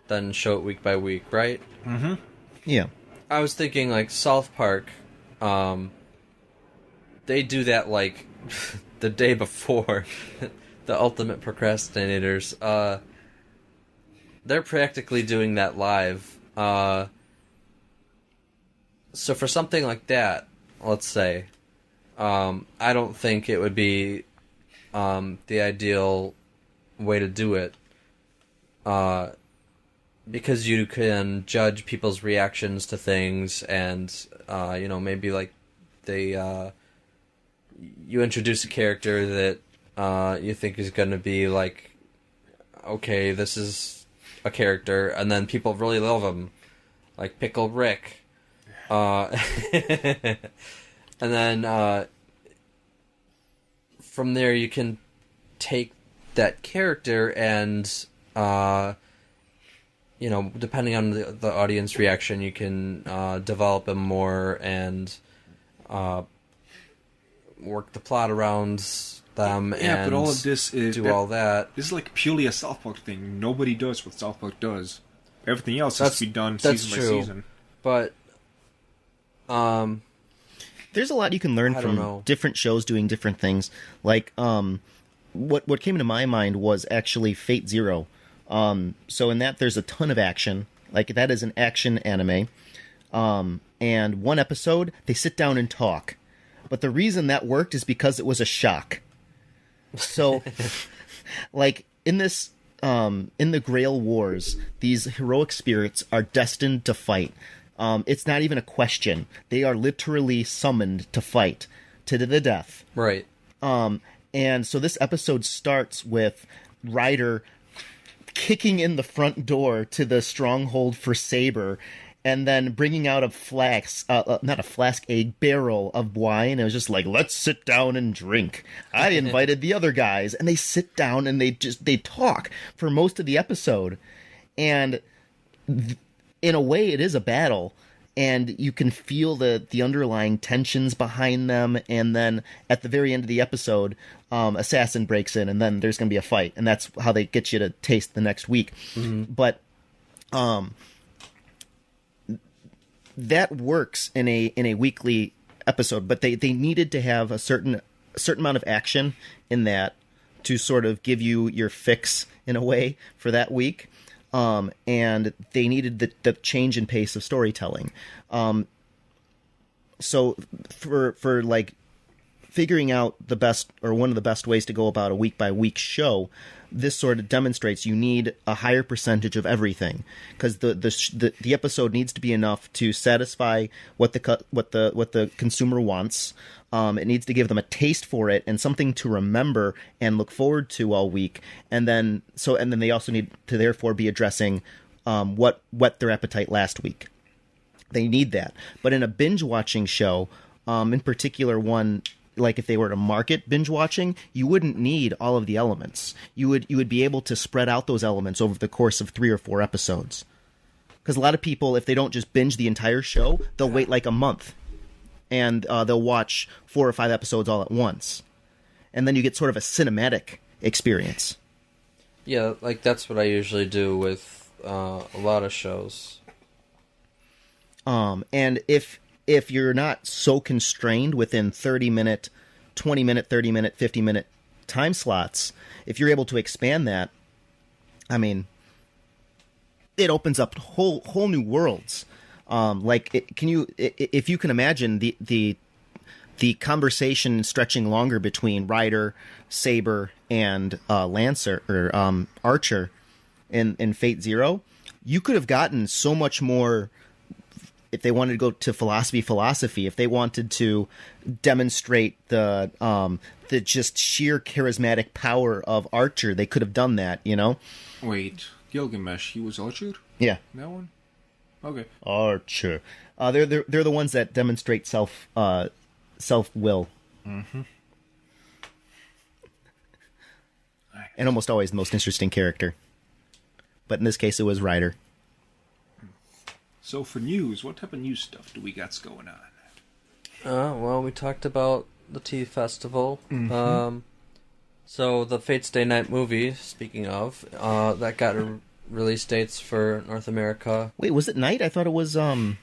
then show it week by week, right? Mm-hmm. Yeah. I was thinking, like, South Park, they do that, like, the day before. The ultimate procrastinators. They're practically doing that live. So for something like that, let's say, I don't think it would be the ideal way to do it, because you can judge people's reactions to things, and maybe like you introduce a character that you think is going to be like, okay, this is a character, and then people really love him, like Pickle Rick. And then from there you can take that character and depending on the audience reaction, you can develop him more and work the plot around them. Yeah, and but all of this is all that. This is like purely a South Park thing. Nobody does what South Park does. Everything else has to be done season by season. But there's a lot you can learn from different shows doing different things. Like, what came to my mind was actually Fate Zero. So in that, there's a ton of action. Like, that is an action anime. And one episode, they sit down and talk. But the reason that worked is because it was a shock. So, like, in this, in the Grail Wars, these heroic spirits are destined to fight. It's not even a question. They are literally summoned to fight to the death. Right. And so this episode starts with Ryder kicking in the front door to the stronghold for Saber, and then bringing out a a barrel of wine. It was just like, let's sit down and drink. I invited the other guys, and they sit down and they talk for most of the episode. And in a way, it is a battle, and you can feel the underlying tensions behind them. And then at the very end of the episode, Assassin breaks in, and then there's going to be a fight, and that's how they get you to taste the next week. Mm-hmm. But that works in a weekly episode. But they needed to have a certain amount of action in that to sort of give you your fix in a way for that week. And they needed the change in pace of storytelling. So for like figuring out the best, or one of the best ways to go about a week by week show, this sort of demonstrates you need a higher percentage of everything, because the episode needs to be enough to satisfy what the consumer wants. It needs to give them a taste for it and something to remember and look forward to all week. And then they also need to therefore be addressing what whet their appetite last week. They need that. But in a binge watching show, in particular one, like if they were to market binge watching, you wouldn't need all of the elements. You would be able to spread out those elements over the course of 3 or 4 episodes. Because a lot of people, if they don't just binge the entire show, they'll wait like a month. And they'll watch 4 or 5 episodes all at once. And then you get sort of a cinematic experience. Yeah, like that's what I usually do with a lot of shows. And if you're not so constrained within 30-minute, 20-minute, 30-minute, 50-minute time slots, if you're able to expand that, I mean, it opens up whole new worlds. If you can imagine the conversation stretching longer between Rider, Saber, and Lancer or Archer in Fate Zero, you could have gotten so much more. If they wanted to go to philosophy, if they wanted to demonstrate the just sheer charismatic power of Archer, they could have done that, you know? Wait, Gilgamesh, he was Archer? Yeah. That one? Okay. Archer. They're the ones that demonstrate self-will. Mm-hmm. And almost always the most interesting character. But in this case, it was Rider. So for news, what type of news stuff do we got going on? Well, we talked about the Tea Festival. Mm-hmm. So the Fate's Day Night movie, speaking of, that got release dates for North America. Wait, was it night? I thought it was, No,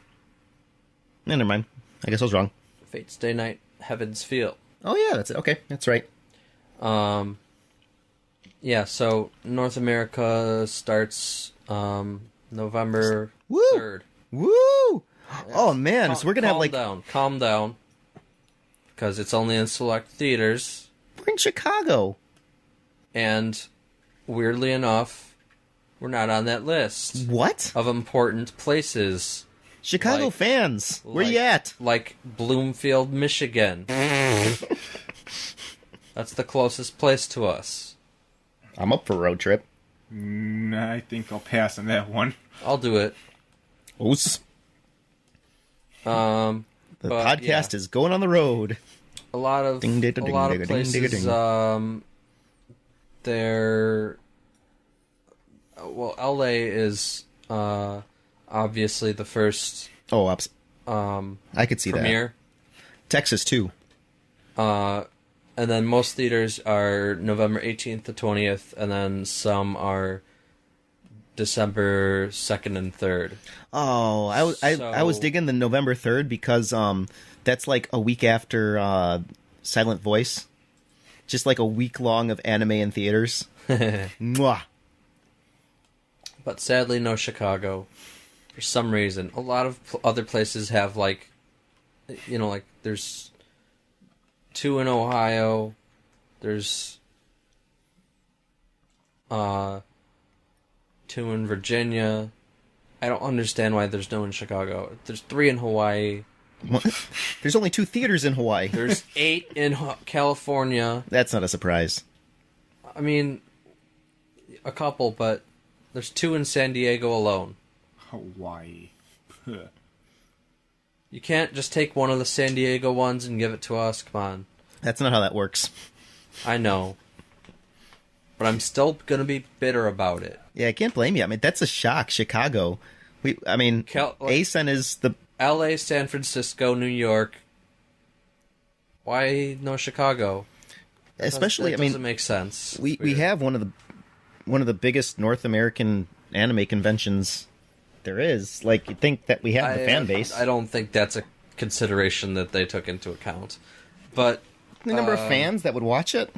never mind. I guess I was wrong. Fate's Day Night, Heaven's Feel. Oh, yeah, that's it. Okay, that's right. Yeah, so North America starts November Woo! 3rd. Woo! Oh, man, so we're going to have, like... Calm down. Because it's only in select theaters. We're in Chicago. And, weirdly enough, we're not on that list. What? Of important places. Chicago fans, where you at? Like Bloomfield, Michigan. That's the closest place to us. I'm up for a road trip. I think I'll pass on that one. I'll do it. Oos. The podcast is going on the road. A lot of places, they're... Well, LA is obviously the first... I could see premiere. That. Texas, too. And then most theaters are November 18th to 20th, and then some are December 2nd and 3rd. Oh, I was digging the November 3rd because that's like a week after Silent Voice. Just like a week long of anime in theaters. Mwah. But sadly, no Chicago. For some reason. A lot of other places have, like, you know, like, there's 2 in Ohio. There's 2 in Virginia. I don't understand why there's no in Chicago. There's 3 in Hawaii. What? There's only 2 theaters in Hawaii. There's 8 in California. That's not a surprise. I mean, a couple, but there's 2 in San Diego alone. Hawaii. You can't just take one of the San Diego ones and give it to us. Come on. That's not how that works. I know. But I'm still going to be bitter about it. Yeah, I can't blame you. I mean, that's a shock. Chicago. ASEN is the... LA, San Francisco, New York. Why no Chicago? Especially, that doesn't make sense. We have one of the biggest North American anime conventions there is. Like, you'd think that we have the fan base. I don't think that's a consideration that they took into account. But the number of fans that would watch it?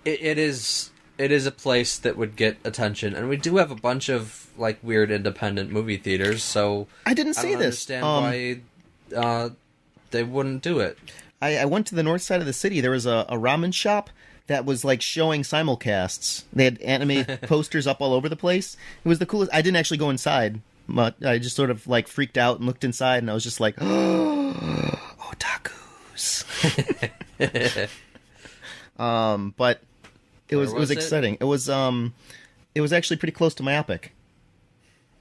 It is a place that would get attention, and we do have a bunch of like weird independent movie theaters. So I don't understand why they wouldn't do it. I went to the north side of the city. There was a ramen shop that was like showing simulcasts. They had anime posters up all over the place. It was the coolest. I didn't actually go inside, but I just sort of like freaked out and looked inside, and I was just like, oh, otakus. But it was exciting. It was actually pretty close to Myopic.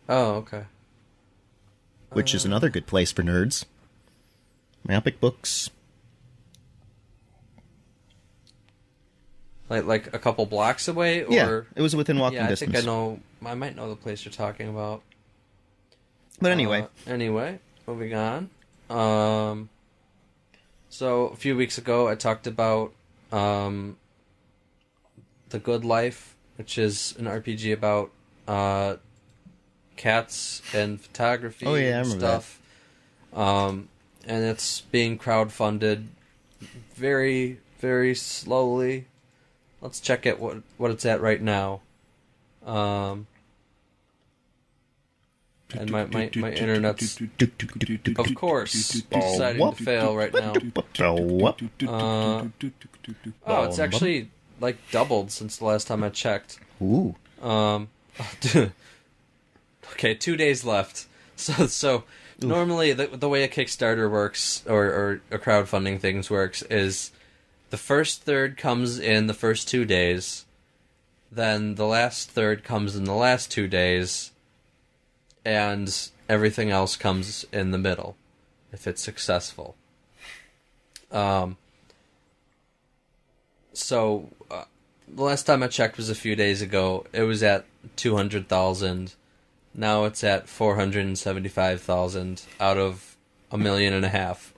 Oh, okay. Which is another good place for nerds. Myopic Books. Like a couple blocks away? Or... Yeah, it was within walking distance. I think I might know the place you're talking about. But anyway. Moving on. So, a few weeks ago, I talked about The Good Life, which is an RPG about cats and photography I and remember stuff. And it's being crowdfunded very, very slowly. Let's check it what it's at right now. And my internet's, of course, deciding to fail right now. Oh, it's actually, like, doubled since the last time I checked. Ooh. Okay, 2 days left. So normally the way a Kickstarter works, or a crowdfunding things works, is the first third comes in the first 2 days, then the last third comes in the last 2 days, and everything else comes in the middle, if it's successful. So, the last time I checked was a few days ago. It was at 200,000. Now it's at 475,000 out of 1.5 million.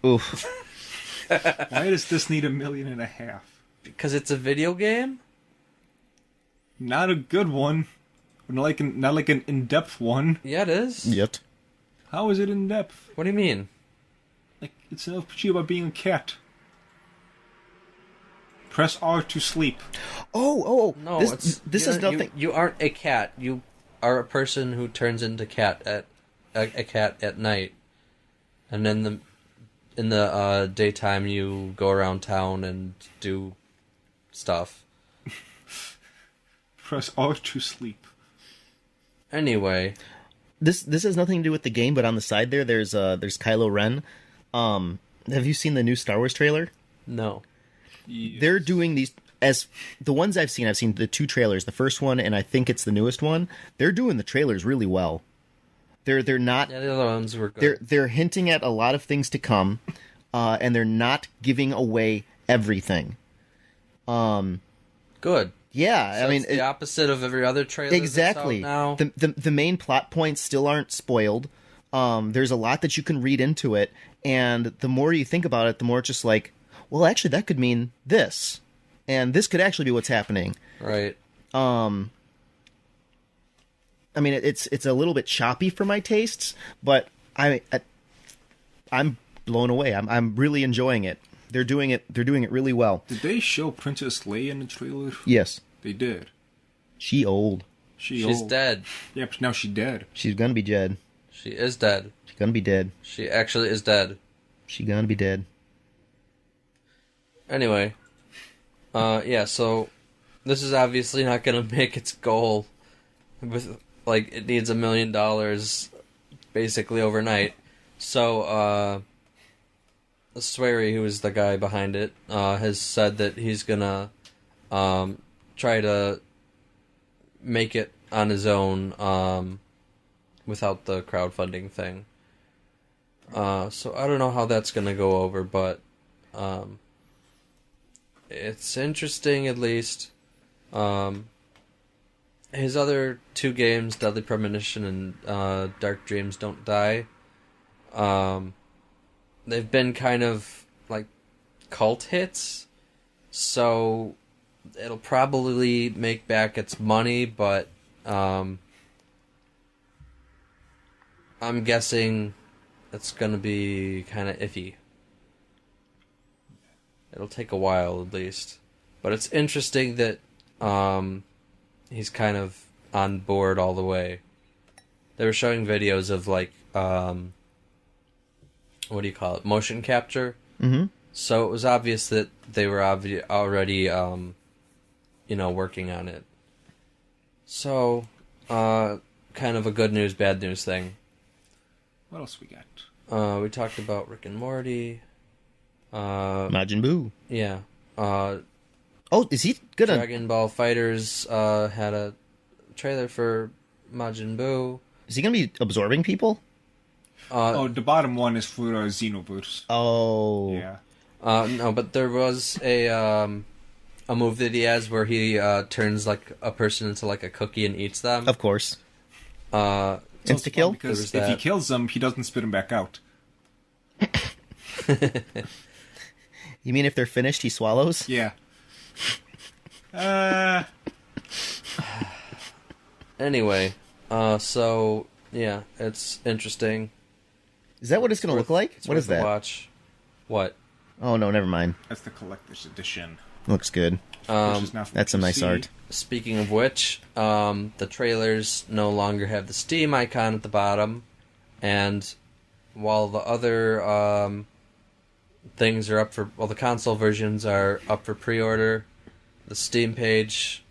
Oof. Why does this need 1.5 million? Because it's a video game? Not a good one. Not like an in-depth one. Yeah, it is. Yet. How is it in-depth? What do you mean? Like, it's an RPG about being a cat. Press R to sleep. Oh. No, this is nothing. You aren't a cat. You are a person who turns into a cat at night, and then in the daytime you go around town and do stuff. Press R to sleep. Anyway, This has nothing to do with the game, but on the side there's Kylo Ren. Have you seen the new Star Wars trailer? no. Yes. They're doing these, as the ones I've seen the 2 trailers, the first one and I think it's the newest one. They're doing the trailers really well. They're not. Yeah, the other ones were good. They're hinting at a lot of things to come, and they're not giving away everything. Good. Yeah, So I mean it's the opposite of every other trailer. exactly. That's out now. The main plot points still aren't spoiled. There's a lot that you can read into it, and the more you think about it, the more it's just like, well, actually, that could mean this, and this could actually be what's happening. Right. I mean, it's a little bit choppy for my tastes, but I'm blown away. I'm really enjoying it. They're doing it really well. Did they show Princess Leia in the trailer? Yes, They did. she old. She's old. dead. Yeah, but now she's dead. She's gonna be dead. She is dead. She's gonna be dead. She actually is dead. She's gonna be dead. Anyway, yeah, so this is obviously not going to make its goal. With it needs $1 million basically overnight. So, Swery, who is the guy behind it, has said that he's gonna try to make it on his own without the crowdfunding thing. So I don't know how that's gonna go over, but it's interesting, at least. His other 2 games, Deadly Premonition and Dark Dreams Don't Die, they've been kind of like cult hits, so it'll probably make back its money, but I'm guessing it's gonna be kind of iffy. It'll take a while, at least. But it's interesting that he's kind of on board all the way. They were showing videos of, what do you call it? Motion capture. Mm-hmm. So it was obvious that they were already, working on it. So, kind of a good news, bad news thing. What else we got? We talked about Rick and Morty. Majin Buu. Yeah. Is he gonna? Dragon Ball FighterZ had a trailer for Majin Buu. Is he gonna be absorbing people? The bottom one is for Xenoverse. Oh. Yeah. No, but there was a move that he has where he turns a person into a cookie and eats them. Of course. Insta kill? Because if he kills them, he doesn't spit them back out. You mean if they're finished, he swallows? Yeah. Anyway, so yeah, it's interesting. Is that what it's going to look like? What is that? Watch. What? Oh, no, never mind. That's the collector's edition. Looks good. Which is now for That's some nice PC. art. Speaking of which, the trailers no longer have the Steam icon at the bottom, and while the other things are up for, well, the console versions are up for pre-order, the Steam page,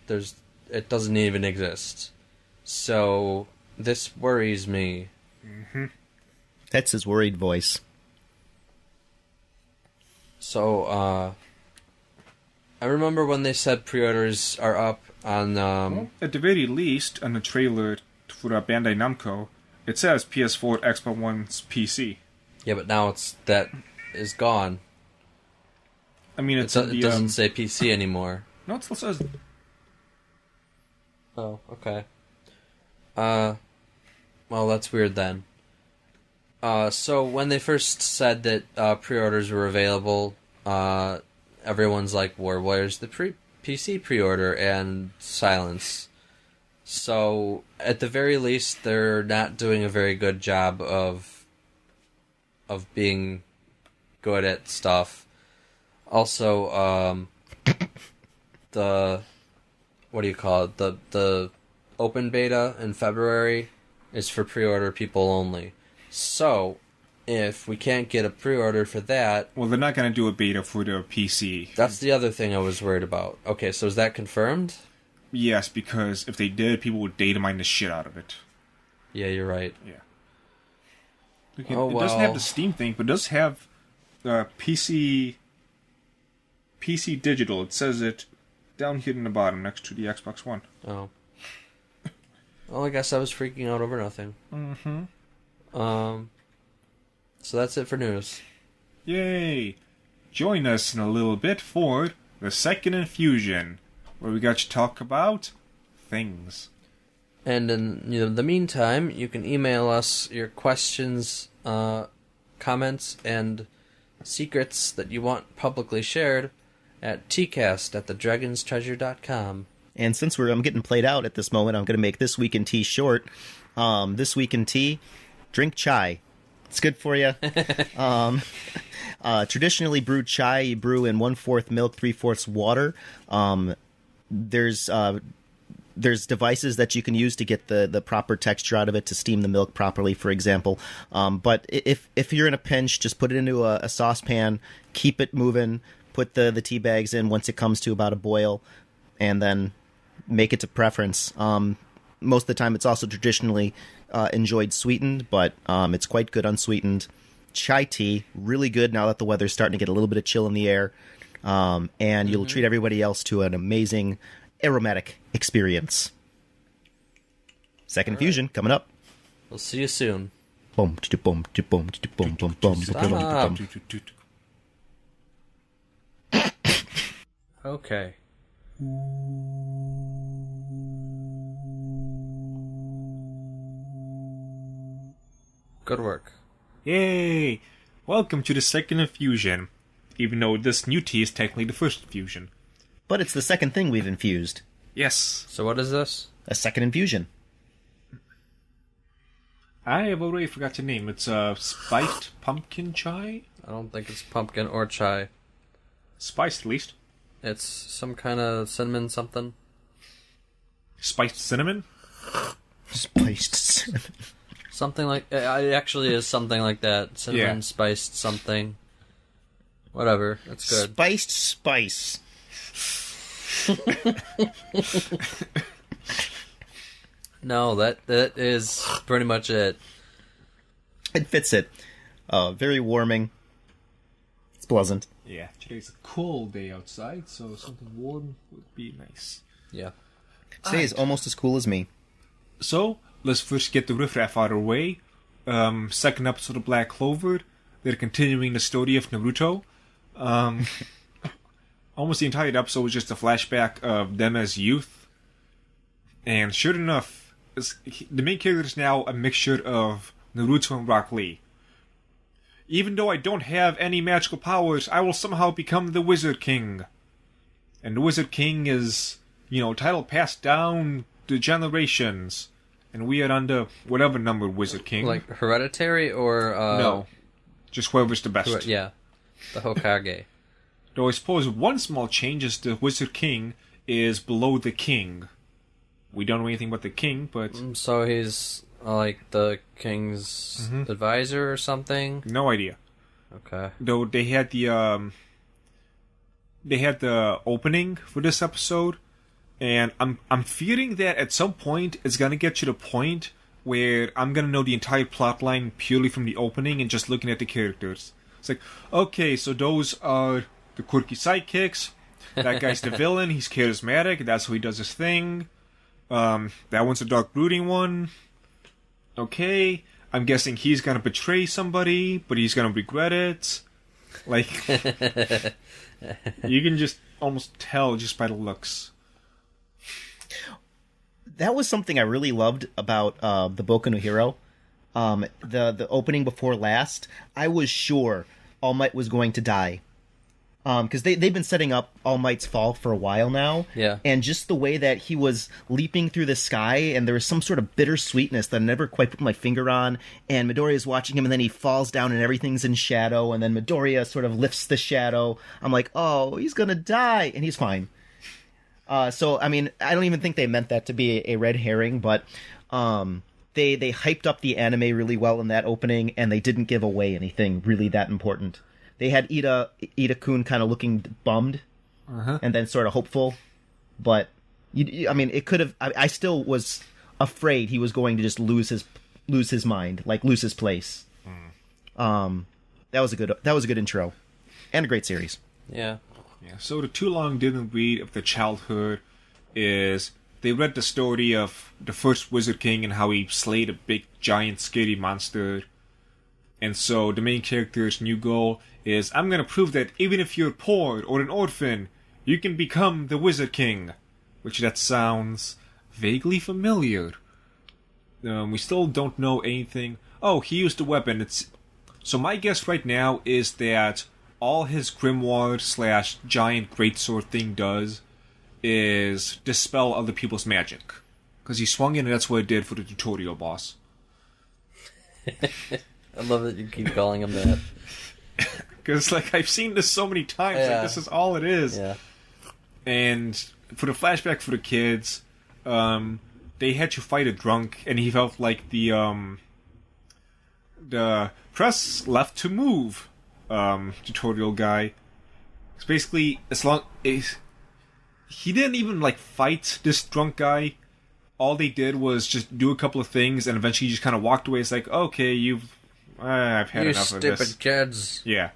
it doesn't even exist. So this worries me. Mm-hmm. That's his worried voice. So, I remember when they said pre-orders are up on... Well, at the very least, on the trailer for Bandai Namco, it says PS4, Xbox One, PC. Yeah, but now that is gone. I mean, It it's doesn't say PC anymore. No, it still says... Oh, okay. Well, that's weird then. So when they first said that pre-orders were available, everyone's like, where's the PC pre-order? And silence. So, at the very least, they're not doing a very good job of being good at stuff. Also, what do you call it? The open beta in February is for pre-order people only. So, if we can't get a pre-order for that... Well, they're not going to do a beta for the PC. That's the other thing I was worried about. Okay, so is that confirmed? Yes, because if they did, people would data mine the shit out of it. Yeah, you're right. Yeah. Look, Oh, it doesn't well. have the Steam thing, but it does have PC Digital. It says it down here in the bottom next to the Xbox One. Oh. Well, I guess I was freaking out over nothing. Mm-hmm. So that's it for news. Yay! Join us in a little bit for the second infusion, where we got to talk about things. And in the meantime, you can email us your questions, comments, and secrets that you want publicly shared at Teacast at thedragonstreasure.com. And since I'm getting played out at this moment, I'm going to make This Week in Tea short. This Week in Tea, drink chai. It's good for you. Traditionally brewed chai, you brew in 1/4 milk, 3/4 water. There's devices that you can use to get the proper texture out of it, to steam the milk properly, for example. But if you're in a pinch, just put it into a saucepan, keep it moving, put the tea bags in once it comes to about a boil, and then make it to preference. Most of the time, it's also traditionally enjoyed sweetened, but it's quite good unsweetened. Chai tea, really good now that the weather's starting to get a little bit of chill in the air. And you'll treat everybody else to an amazing aromatic experience. Second infusion coming up. We'll see you soon. Boom, boom, boom, boom, boom, boom, Stop. Okay. Good work. Yay! Welcome to the second infusion, even though this new tea is technically the first infusion. But it's the second thing we've infused. Yes. So what is this? A second infusion. I have already forgot the name. It's spiced pumpkin chai? I don't think it's pumpkin or chai. Spiced, at least. It's some kind of cinnamon something. Spiced cinnamon? Spiced cinnamon. Something like... It actually is something like that. Cinnamon, Yeah. spiced something. Whatever. It's good. Spiced spice. No, that is pretty much it. It fits it. Very warming. It's pleasant. Yeah, today's a cold day outside, so something warm would be nice. Yeah. Today is almost as cool as me. So, let's first get the riffraff out of the way. Second episode of Black Clover. They're continuing the story of Naruto. Almost the entire episode was just a flashback of them as youth. And sure enough, the main character is now a mixture of Naruto and Rock Lee. Even though I don't have any magical powers, I will somehow become the Wizard King. And the Wizard King is, title passed down to generations. And we are under whatever number Wizard King. Like hereditary or... No. Just whoever's the best. Yeah. The Hokage. Though I suppose one small change is the Wizard King is below the king. We don't know anything about the king, but... So he's like the king's advisor or something? No idea. Okay. Though they had the opening for this episode, and I'm fearing that at some point it's gonna get to the point where I'm gonna know the entire plot line purely from the opening and just looking at the characters. It's like, okay, so those are the quirky sidekicks. That guy's the villain. He's charismatic. That's how he does his thing. That one's a dark brooding one. Okay, I'm guessing he's gonna betray somebody, but he's gonna regret it. Like, you can just almost tell just by the looks. That was something I really loved about the Boku no Hero. The opening before last, I was sure All Might was going to die. Because they've been setting up All Might's fall for a while now. Yeah. And just the way that he was leaping through the sky, and there was some sort of bittersweetness that I never quite put my finger on, and Midoriya is watching him, and then he falls down, and everything's in shadow, and then Midoriya sort of lifts the shadow. I'm like, oh, he's gonna die, and he's fine. So, I mean, I don't even think they meant that to be a red herring, but they hyped up the anime really well in that opening, and they didn't give away anything really that important. They had Ida-kun kind of looking bummed, and then sort of hopeful, but I mean, it could have. I still was afraid he was going to just lose his mind, like lose his place. That was a good intro, and a great series. Yeah. Yeah. So the too long didn't read of the childhood is they read the story of the first Wizard King and how he slayed a big giant scary monster. And so the main character's new goal is, I'm gonna prove that even if you're poor or an orphan, you can become the Wizard King. Which that sounds vaguely familiar. We still don't know anything. Oh, he used a weapon. So my guess right now is that all his grimoire / giant greatsword thing does is dispel other people's magic. Because he swung in and that's what it did for the tutorial boss. I love that you keep calling him that. Because, like, I've seen this so many times. Yeah. Like, this is all it is. Yeah. And for the flashback for the kids, they had to fight a drunk, and he felt like the press left to move tutorial guy. It's basically, he didn't even, like, fight this drunk guy. All they did was just do a couple of things, and eventually just kind of walked away. It's like, okay, I've had enough of this. You stupid kids. Yeah.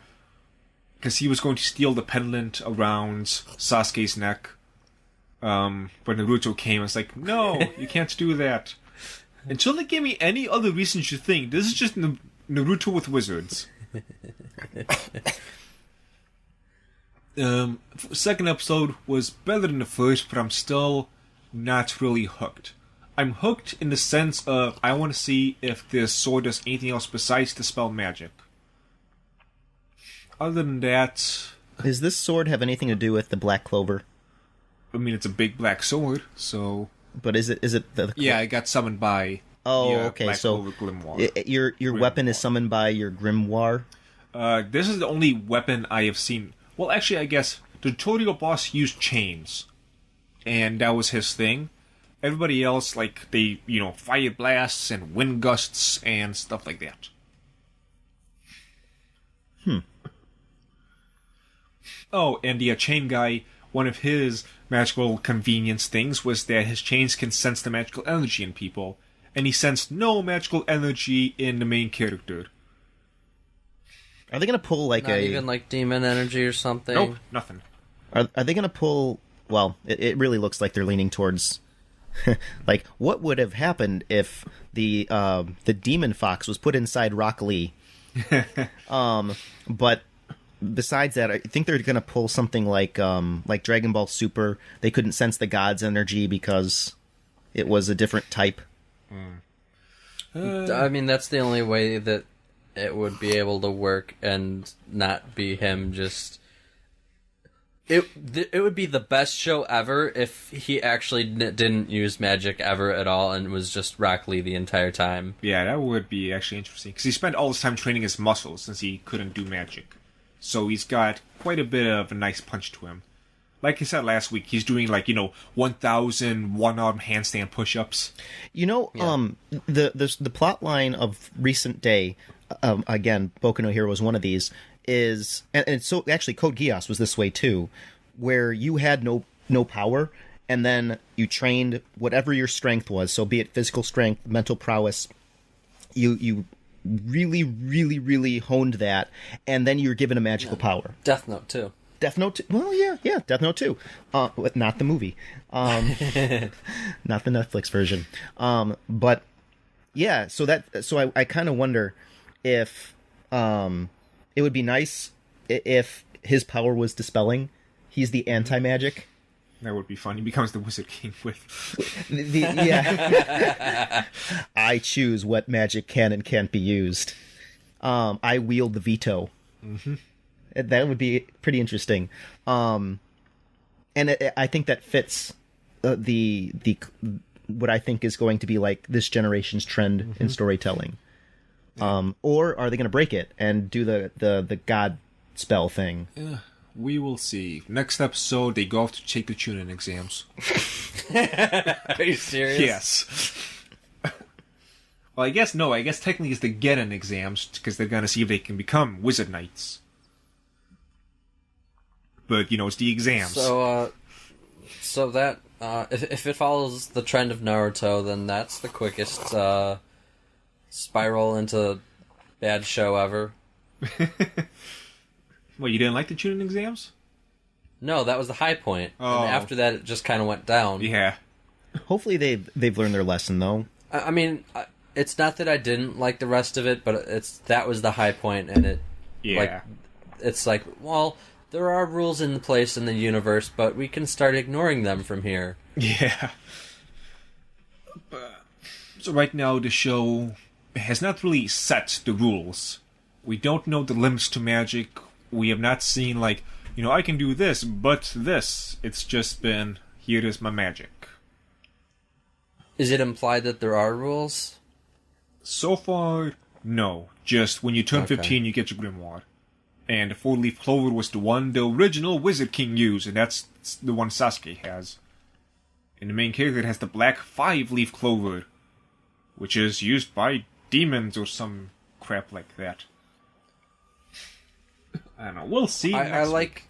Because he was going to steal the pendant around Sasuke's neck. But Naruto came and was like, no, you can't do that. Until they give me any other reason to think, this is just Naruto with wizards. Second episode was better than the first, but I'm still not really hooked. I'm hooked in the sense of I want to see if this sword does anything else besides dispel magic. Other than that... Does this sword have anything to do with the Black Clover? I mean, it's a big black sword, so... But is it the yeah, it got summoned by okay, Black so Clover grimoire. Your weapon is summoned by your grimoire? This is the only weapon I have seen... Well, actually, I guess the tutorial boss used chains. And that was his thing. Everybody else, like, they, fire blasts and wind gusts and stuff like that. Oh, and the chain guy, one of his magical convenience things was that his chains can sense the magical energy in people. And he sensed no magical energy in the main character. Are they going to pull, Not even, like, demon energy or something? Nope, nothing. Are they going to pull... Well, it really looks like they're leaning towards... like, what would have happened if the demon fox was put inside Rock Lee? But besides that, I think they're going to pull something like Dragon Ball Super. They couldn't sense the god's energy because it was a different type. I mean, that's the only way that it would be able to work and not be him just... It would be the best show ever if he actually didn't use magic ever at all and was just Rock Lee the entire time. Yeah, that would be actually interesting. Because he spent all his time training his muscles since he couldn't do magic. So he's got quite a bit of a nice punch to him. Like I said last week, he's doing 1,000 one-arm handstand push-ups. The plot line of recent day, again, Boku no Hero was one of these, is, and so actually Code Geass was this way too, where you had no power, and then you trained whatever your strength was, so be it physical strength, mental prowess, you really, really, really honed that, and then you were given a magical power. Death Note too. Death Note 2. Well, yeah, Death Note 2. Not the movie. Not the Netflix version. But yeah, so I kind of wonder if it would be nice if his power was dispelling. He's the anti-magic. That would be fun. He becomes the Wizard King with... Yeah. I choose what magic can and can't be used. I wield the veto. Mm-hmm. That would be pretty interesting. And I think that fits the what I think is going to be like this generation's trend in storytelling. Or are they going to break it and do the god spell thing? Yeah, we will see. Next episode, they go off to take the Chunin exams. Are you serious? Yes. Well, I guess technically it's the Genin exams, because they're going to see if they can become Wizard Knights. But, it's the exams. So that, if it follows the trend of Naruto, then that's the quickest spiral into bad show ever. Well, you didn't like the Chunin exams? No, that was the high point. Oh. And after that, it just kind of went down. Yeah. Hopefully they've learned their lesson, though. I mean, it's not that I didn't like the rest of it, but that was the high point, and it... Yeah. It's like, well... There are rules in place in the universe, but we can start ignoring them from here. Yeah. So right now, the show has not really set the rules. We don't know the limits to magic. We have not seen, I can do this, but this. It's just been, here is my magic. Is it implied that there are rules? So far, no. Just when you turn 15, you get your grimoire. And the 4-leaf clover was the one the original Wizard King used, and that's the one Sasuke has. And the main character has the black 5-leaf clover, which is used by demons or some crap like that. I don't know. We'll see. I like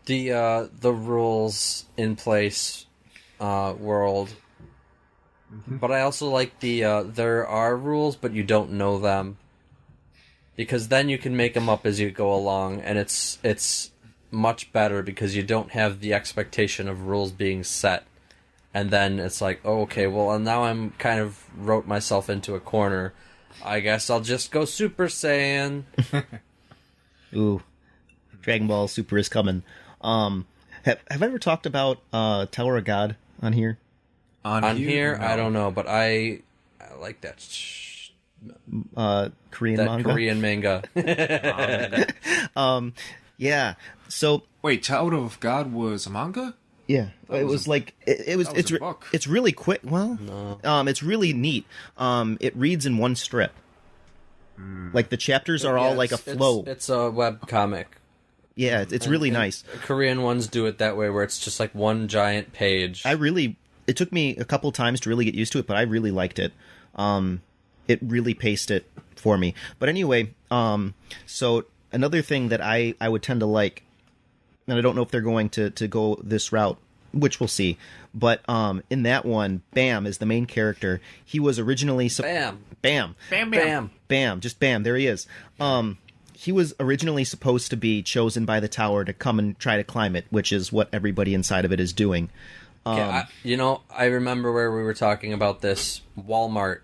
the rules in place world, but I also like the there are rules, but you don't know them. Because then you can make them up as you go along, and it's much better because you don't have the expectation of rules being set. And then it's like, oh, okay, well, now I'm kind of wrote myself into a corner. I guess I'll just go Super Saiyan. Ooh, Dragon Ball Super is coming. Have I ever talked about Tower of God on here? On here? No. I don't know, but I like that Korean that manga. Korean manga. Yeah. So wait, Tower of God was a manga? Yeah, it was like it's really quick. Well, no. It's really neat. It reads in one strip. Like the chapters are all like a flow. It's a web comic. Yeah, it's really nice. Korean ones do it that way, where it's just like one giant page. It took me a couple times to really get used to it, but I really liked it. It really paced it for me. But anyway, so another thing that I would tend to like, and I don't know if they're going to go this route, which we'll see. But in that one, Bam is the main character. He was originally Bam. Bam. Bam. Bam. Bam. Just Bam. There he is. He was originally supposed to be chosen by the tower to come and try to climb it, which is what everybody inside of it is doing. I remember where we were talking about this. Walmart.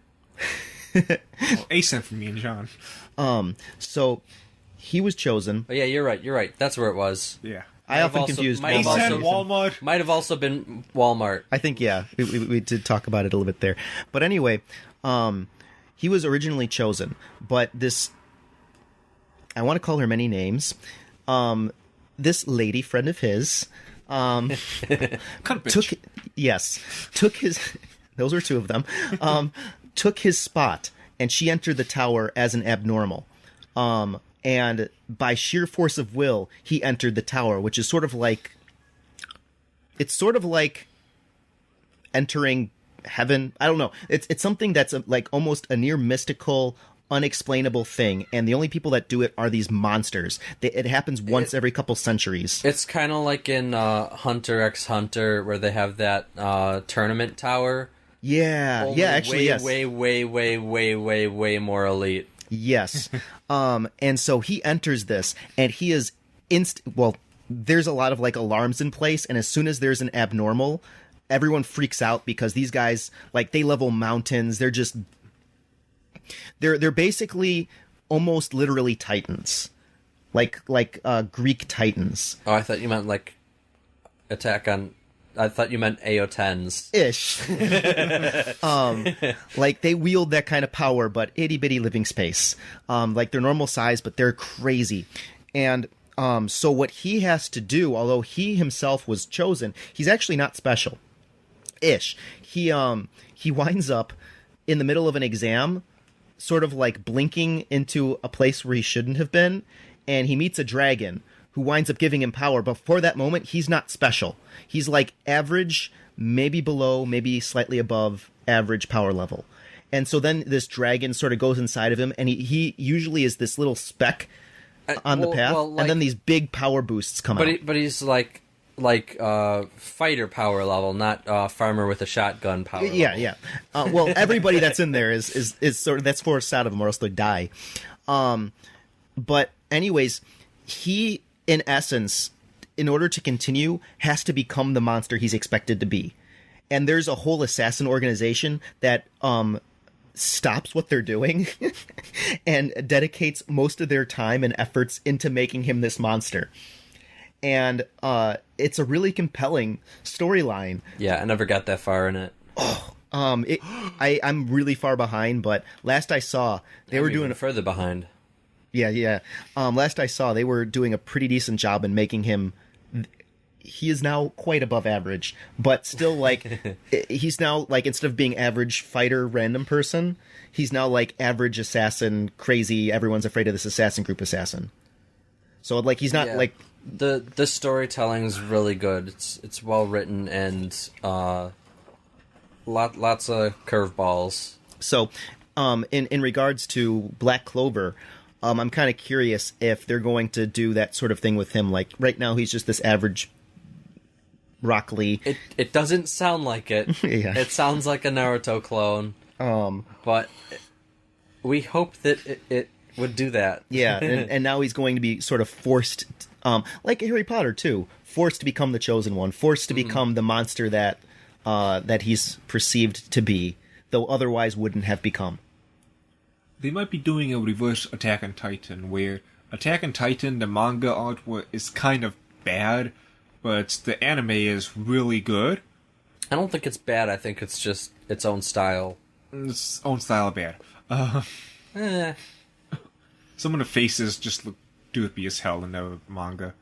A cent from me and John. So he was chosen. Oh, yeah, you're right. That's where it was. Yeah. I often confused Walmart. Might have also been Walmart. I think, yeah. We did talk about it a little bit there. But anyway, he was originally chosen. But this... I want to call her many names. This lady friend of his... took his... Those were two of them. Took his spot, and she entered the tower as an abnormal. and by sheer force of will, he entered the tower, which is sort of like entering heaven. I don't know. It's something that's like almost a near mystical, unexplainable thing, and the only people that do it are these monsters. It happens once every couple centuries. It's kind of like in Hunter x Hunter, where they have that tournament tower. Yeah, Only actually, yes. Way more elite. Yes. And so he enters this, and he is well, there's a lot of like alarms in place, and as soon as there's an abnormal, everyone freaks out because these guys, like, they level mountains. They're basically almost literally titans. Like Greek titans. Oh, I thought you meant like I thought you meant AO10s. Ish. Like, they wield that kind of power, but itty-bitty living space. Like, they're normal size, but they're crazy. And so what he has to do, although he himself was chosen, he's actually not special. Ish. He winds up in the middle of an exam, sort of like blinking into a place where he shouldn't have been, and he meets a dragon who winds up giving him power, but for that moment, he's not special. He's like average, maybe below, maybe slightly above average power level. And so then this dragon sort of goes inside of him, and he usually is this little speck on the path, and then these big power boosts come out. But he's like fighter power level, not farmer with a shotgun power level. Yeah. Well, everybody that's in there is sort of, that's forced out of them, or else they die. But anyways, he, in essence, in order to continue, has to become the monster he's expected to be. And there's a whole assassin organization that stops what they're doing and dedicates most of their time and efforts into making him this monster. And it's a really compelling storyline. Yeah, I never got that far in it. I'm really far behind, but last I saw, they were doing further behind. Yeah. Last I saw, they were doing a pretty decent job in making him. He is now quite above average, but still, like, he's now, like, instead of being average fighter random person, he's now like average assassin, crazy, everyone's afraid of this assassin group assassin. So, like, he's not like the storytelling is really good. It's well written and lots of curveballs. So, in regards to Black Clover, I'm kind of curious if they're going to do that sort of thing with him. Like, right now, he's just this average Rock Lee. It doesn't sound like it. Yeah. It sounds like a Naruto clone. But we hope that it would do that. Yeah, and now he's going to be sort of forced, like Harry Potter too, forced to become the chosen one, forced to become the monster that he's perceived to be, though otherwise wouldn't have become. They might be doing a reverse Attack on Titan, where Attack on Titan, the manga art is kind of bad, but the anime is really good. I don't think it's bad. I think it's just its own style. Its own style bad. Some of the faces just look doopy as hell in the manga.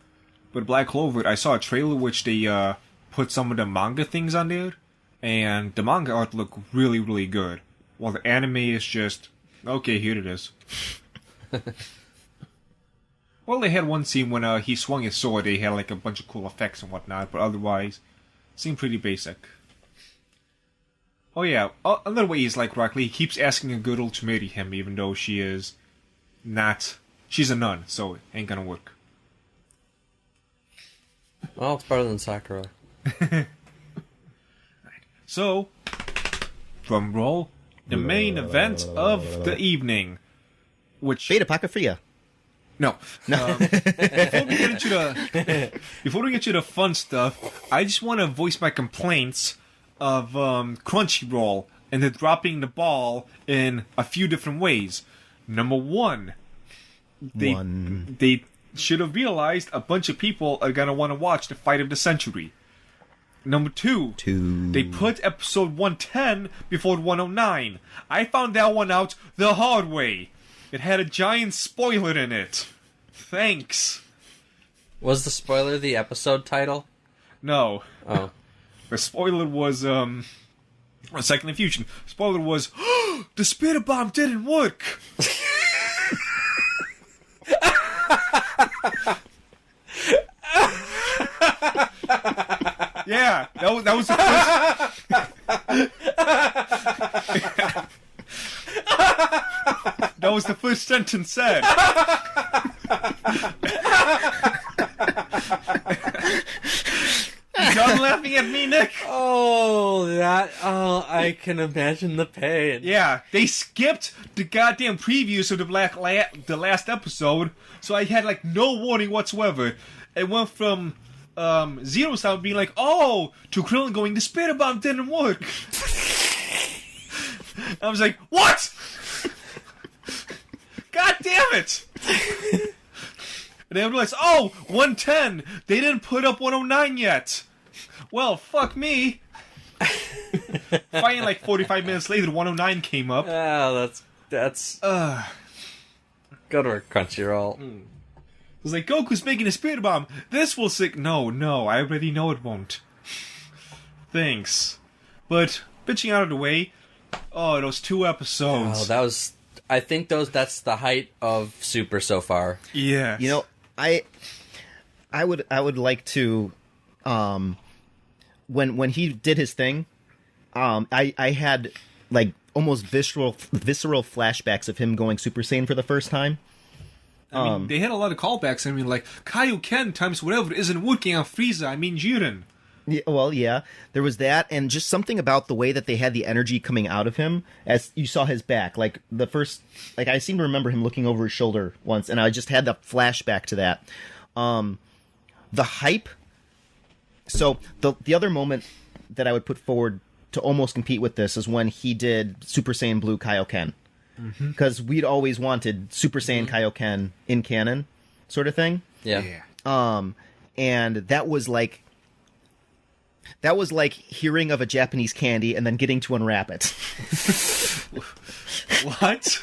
But Black Clover, I saw a trailer which they put some of the manga things on there, and the manga art looked really, really good. While the anime is just, okay, here it is. Well, they had one scene when he swung his sword, they had like a bunch of cool effects and whatnot, but otherwise, seemed pretty basic. Oh yeah, another way he's like Rock Lee, he keeps asking a girl to marry him, even though she is not... She's a nun, so it ain't gonna work. Well, it's better than Sakura. Right. So, drum roll, the main event of the evening, which... Beta Pakafria. No. Before we get into the fun stuff, I just want to voice my complaints of Crunchyroll and they're dropping the ball in a few different ways. Number one, they should have realized a bunch of people are gonna want to watch the fight of the century. Number two, they put episode 110 before 109. I found that one out the hard way. It had a giant spoiler in it. Thanks. Was the spoiler the episode title? No. Oh. The spoiler was, Second Infusion. Spoiler was, the spirit bomb didn't work! Yeah, that was the first... That was the first sentence said. You done laughing at me, Nick? I can imagine the pain. Yeah, they skipped the goddamn previews of the last episode, so I had like no warning whatsoever. It went from Zero Sound being like, "Oh," to Krillin going, "The spirit bomb didn't work." I was like, "What? God damn it!" And then I realized, 110. They didn't put up 109 yet. Well, fuck me. Finally, like 45 minutes later, 109 came up. Oh, that's good work, Crunchyroll. It was like, Goku's making a spirit bomb. This will sick. No, I already know it won't. Thanks. But, bitching out of the way, those 2 episodes. Oh, I think that's the height of Super so far. Yeah. You know, I would like to, when he did his thing, I had like almost visceral flashbacks of him going Super Saiyan for the first time. I mean, they had a lot of callbacks. I mean, like, Kaioken times whatever isn't working on Frieza. I mean, Jiren. Yeah, well, yeah, there was that, and just something about the way that they had the energy coming out of him as you saw his back. Like, I seem to remember him looking over his shoulder once, and I just had the flashback to that. The hype. So, the other moment that I would put forward to almost compete with this is when he did Super Saiyan Blue Kaioken. Because we'd always wanted Super Saiyan Kaioken in canon, sort of thing. Yeah. And that was like hearing of a Japanese candy and then getting to unwrap it. What?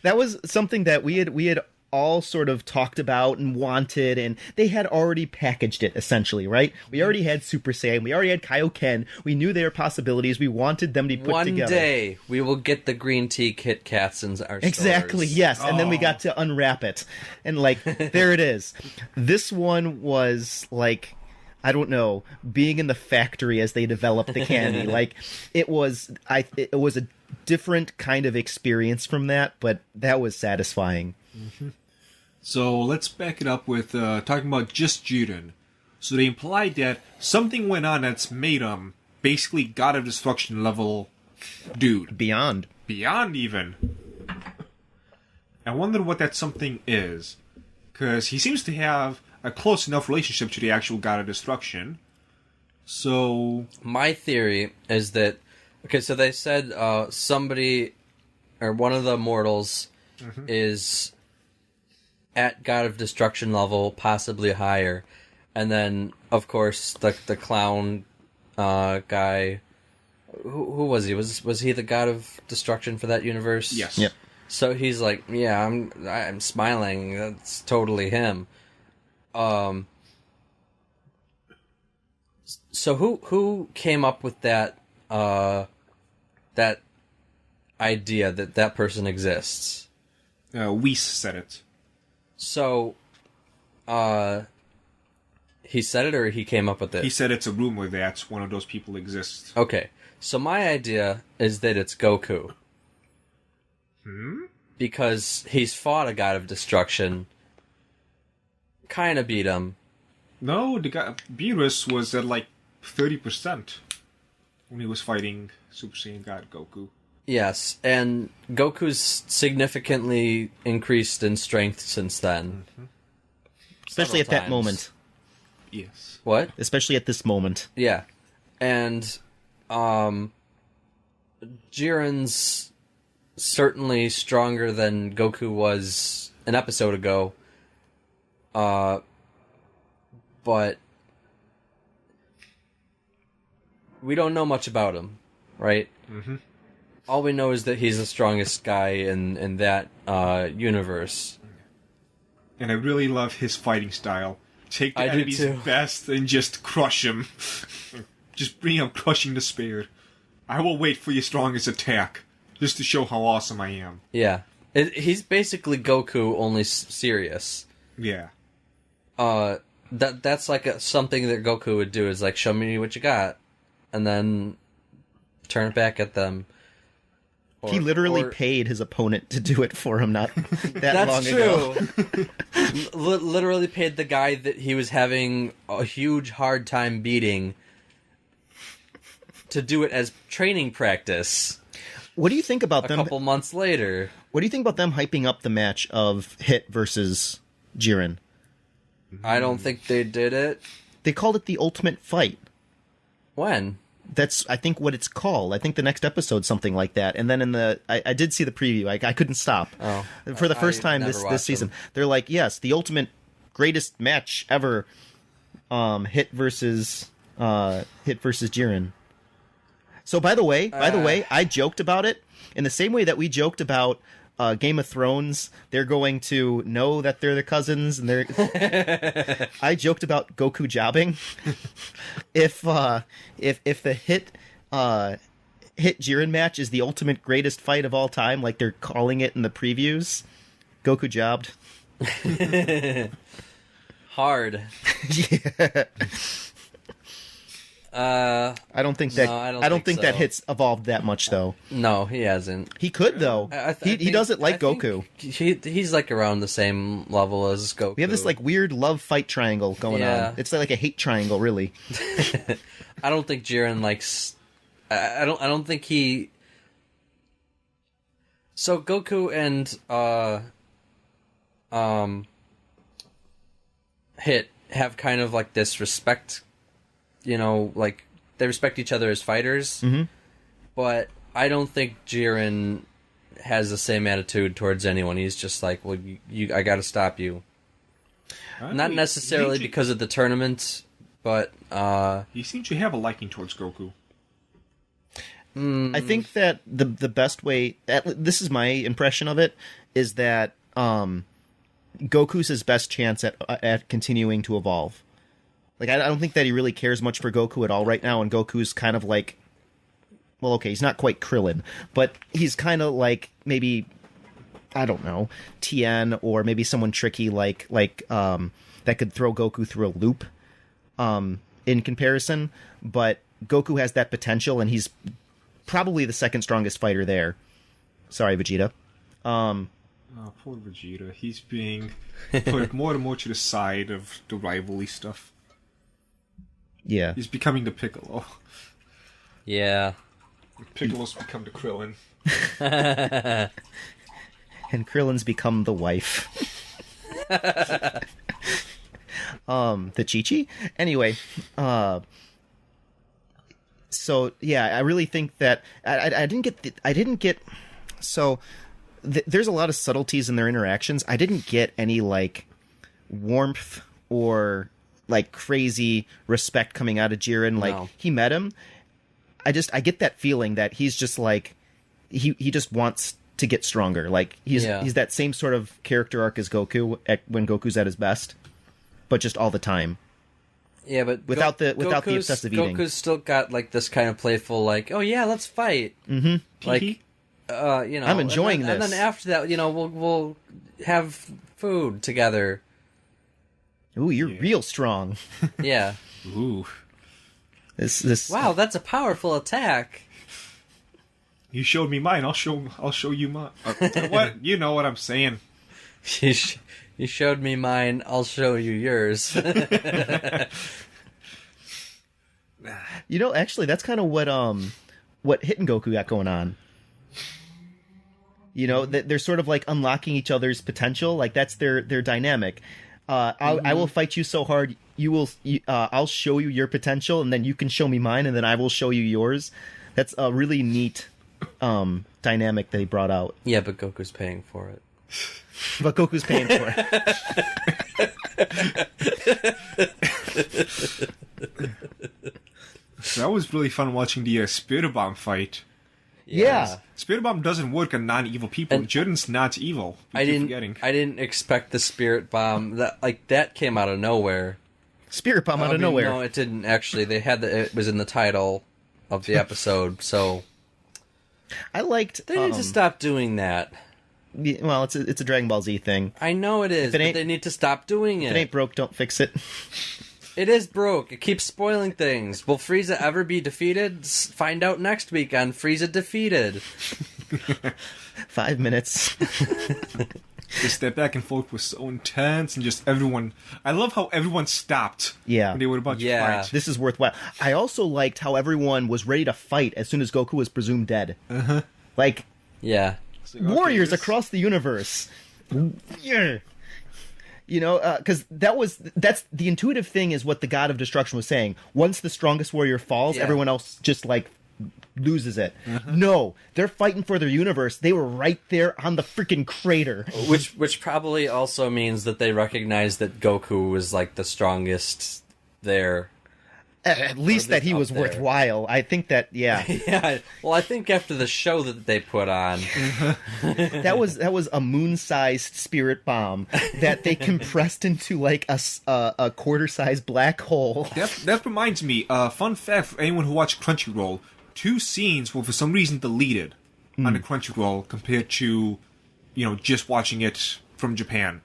That was something that we had all sort of talked about and wanted, and they had already packaged it, essentially, right? We already had Super Saiyan, we already had Kaioken, we knew there were possibilities, we wanted them to be put together. One day, we will get the green tea Kit Kats in our Exactly, stores. yes, and then we got to unwrap it, and like, there it is. This one was like, I don't know, being in the factory as they developed the candy. Like, it was a different kind of experience from that, but that was satisfying. Mm-hmm. So let's back it up with talking about just Jiren. So they implied that something went on that's made him basically God of Destruction level dude. Beyond even. I wonder what that something is. Because he seems to have a close enough relationship to the actual God of Destruction. So... My theory is that... Okay, so they said somebody, or one of the mortals, is at God of Destruction level, possibly higher. And then, of course, the clown guy... Who was he? Was he the God of Destruction for that universe? Yes. Yep. So he's like, yeah, I'm smiling. That's totally him. So who came up with that that idea that person exists? Weiss said it. So, he said it or he came up with it? He said it's a rumor that one of those people exists. Okay, so my idea is that it's Goku. Because he's fought a God of Destruction, kind of beat him. No, the guy Beerus was at like 30% when he was fighting Super Saiyan God Goku. Yes, and Goku's significantly increased in strength since then. Especially at Several that times. moment. Yes. What? Especially at this moment. Yeah. And Jiren's certainly stronger than Goku was an episode ago. But we don't know much about him, right? Mm-hmm. All we know is that he's the strongest guy in that universe. And I really love his fighting style. Take the I do enemy's too. best and just crush him. Just bring him crushing the spear. I will wait for your strongest attack, just to show how awesome I am. Yeah. He's basically Goku, only serious. Yeah. That's like something that Goku would do, is like, show me what you got, and then turn it back at them. He literally paid his opponent to do it for him not that long ago. That's true. Literally paid the guy that he was having a huge hard time beating to do it as training practice. What do you think about them? A couple months later. What do you think about them hyping up the match of Hit versus Jiren? I don't think they did it. They called it the Ultimate Fight. When? That's, I think, what it's called. I think the next episode, something like that. And then I did see the preview. I couldn't stop. Oh, for the first time this season. They're like, yes, the ultimate greatest match ever. Hit versus Jiren. So by the way, I joked about it in the same way that we joked about Game of Thrones. They're going to know that they're the cousins, and I joked about Goku jobbing. If the Hit Jiren match is the ultimate greatest fight of all time, like they're calling it in the previews, Goku jobbed. Hard. Yeah. I don't think that. No, I don't think that Hit's evolved that much, though. No, he hasn't. He could, though. He doesn't like Goku. He's like around the same level as Goku. We have this like weird love fight triangle going on. It's like a hate triangle, really. I don't think Jiren likes. I don't think he. So Goku and Hit have kind of like this respect. You know, like, they respect each other as fighters, but I don't think Jiren has the same attitude towards anyone. He's just like, well, I gotta stop you. Not necessarily because of the tournament, but... he seems to have a liking towards Goku. I think that the best way... This is my impression of it, is that Goku's his best chance at continuing to evolve. Like, I don't think that he really cares much for Goku at all right now, and Goku's kind of like... Well, okay, he's not quite Krillin, but he's kind of like, maybe, I don't know, Tien, or maybe someone tricky like that could throw Goku through a loop, in comparison. But Goku has that potential, and he's probably the second strongest fighter there. Sorry, Vegeta. Oh, poor Vegeta. He's being put more and more to the side of the rivalry stuff. Yeah. He's becoming the Piccolo. Yeah. Piccolo's become the Krillin. And Krillin's become the wife. The Chi-Chi? Anyway, so yeah, I really think that I didn't get so there's a lot of subtleties in their interactions. I didn't get any like warmth or like crazy respect coming out of Jiren. Like, he met him. I get that feeling that he's just like, he just wants to get stronger. Like, he's that same sort of character arc as Goku when Goku's at his best, but just all the time. Yeah, but without the obsessive eating. Goku's still got like this kind of playful, like, oh yeah, let's fight. Mm-hmm. Like, you know, I'm enjoying this. And then after that, you know, we'll have food together. Ooh, you're real strong. Yeah. Ooh. This. Wow, that's a powerful attack. You showed me mine. I'll show you mine. What? You know what I'm saying. You showed me mine. I'll show you yours. You know, actually, that's kind of what Hit and Goku got going on. You know, they're sort of like unlocking each other's potential. Like, that's their dynamic. I will fight you so hard. I'll show you your potential, and then you can show me mine, and then I will show you yours. That's a really neat dynamic they brought out. Yeah, but Goku's paying for it. But Goku's paying for it. That was really fun watching the Spirit Bomb fight. Yeah. Spirit Bomb doesn't work on non-evil people. Jiren's not evil. I didn't expect the Spirit Bomb. That came out of nowhere. Spirit Bomb out of nowhere. No, it didn't actually. They had it was in the title of the episode, so I liked. They need to stop doing that. Well, it's a Dragon Ball Z thing. I know it is, If it but ain't- they need to stop doing If it. it ain't broke, don't fix it. It is broke. It keeps spoiling things. Will Frieza ever be defeated? Find out next week on Frieza Defeated. 5 minutes. Just that back and forth was so intense, and just everyone. I love how everyone stopped. Yeah. When they were about to Yeah. fight. This is worthwhile. I also liked how everyone was ready to fight as soon as Goku was presumed dead. Like, Yeah. It's like, okay, warriors this- across the universe. Yeah. You know, because that's the intuitive thing is what the God of Destruction was saying. Once the strongest warrior falls, Yeah. everyone else just like loses it. No, they're fighting for their universe. They were right there on the freaking crater. Which probably also means that they recognize that Goku was like the strongest there. At least that he up was there. worthwhile. I think that, yeah, Yeah. Well, I think after the show that they put on, that was a moon-sized spirit bomb that they compressed into like a quarter-sized black hole. That reminds me, fun fact for anyone who watched Crunchyroll, 2 scenes were for some reason deleted on the Crunchyroll compared to, just watching it from Japan.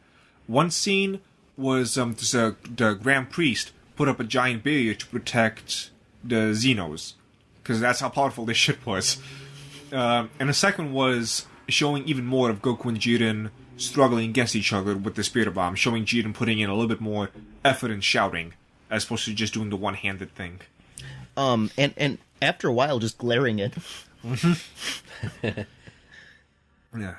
One scene was the Grand Priest put up a giant barrier to protect the Xenos, because that's how powerful this shit was. And the second was showing even more of Goku and Jiren struggling against each other with the Spirit Bomb, showing Jiren putting in a little bit more effort and shouting, as opposed to just doing the one-handed thing. And after a while, just glaring it. Yeah.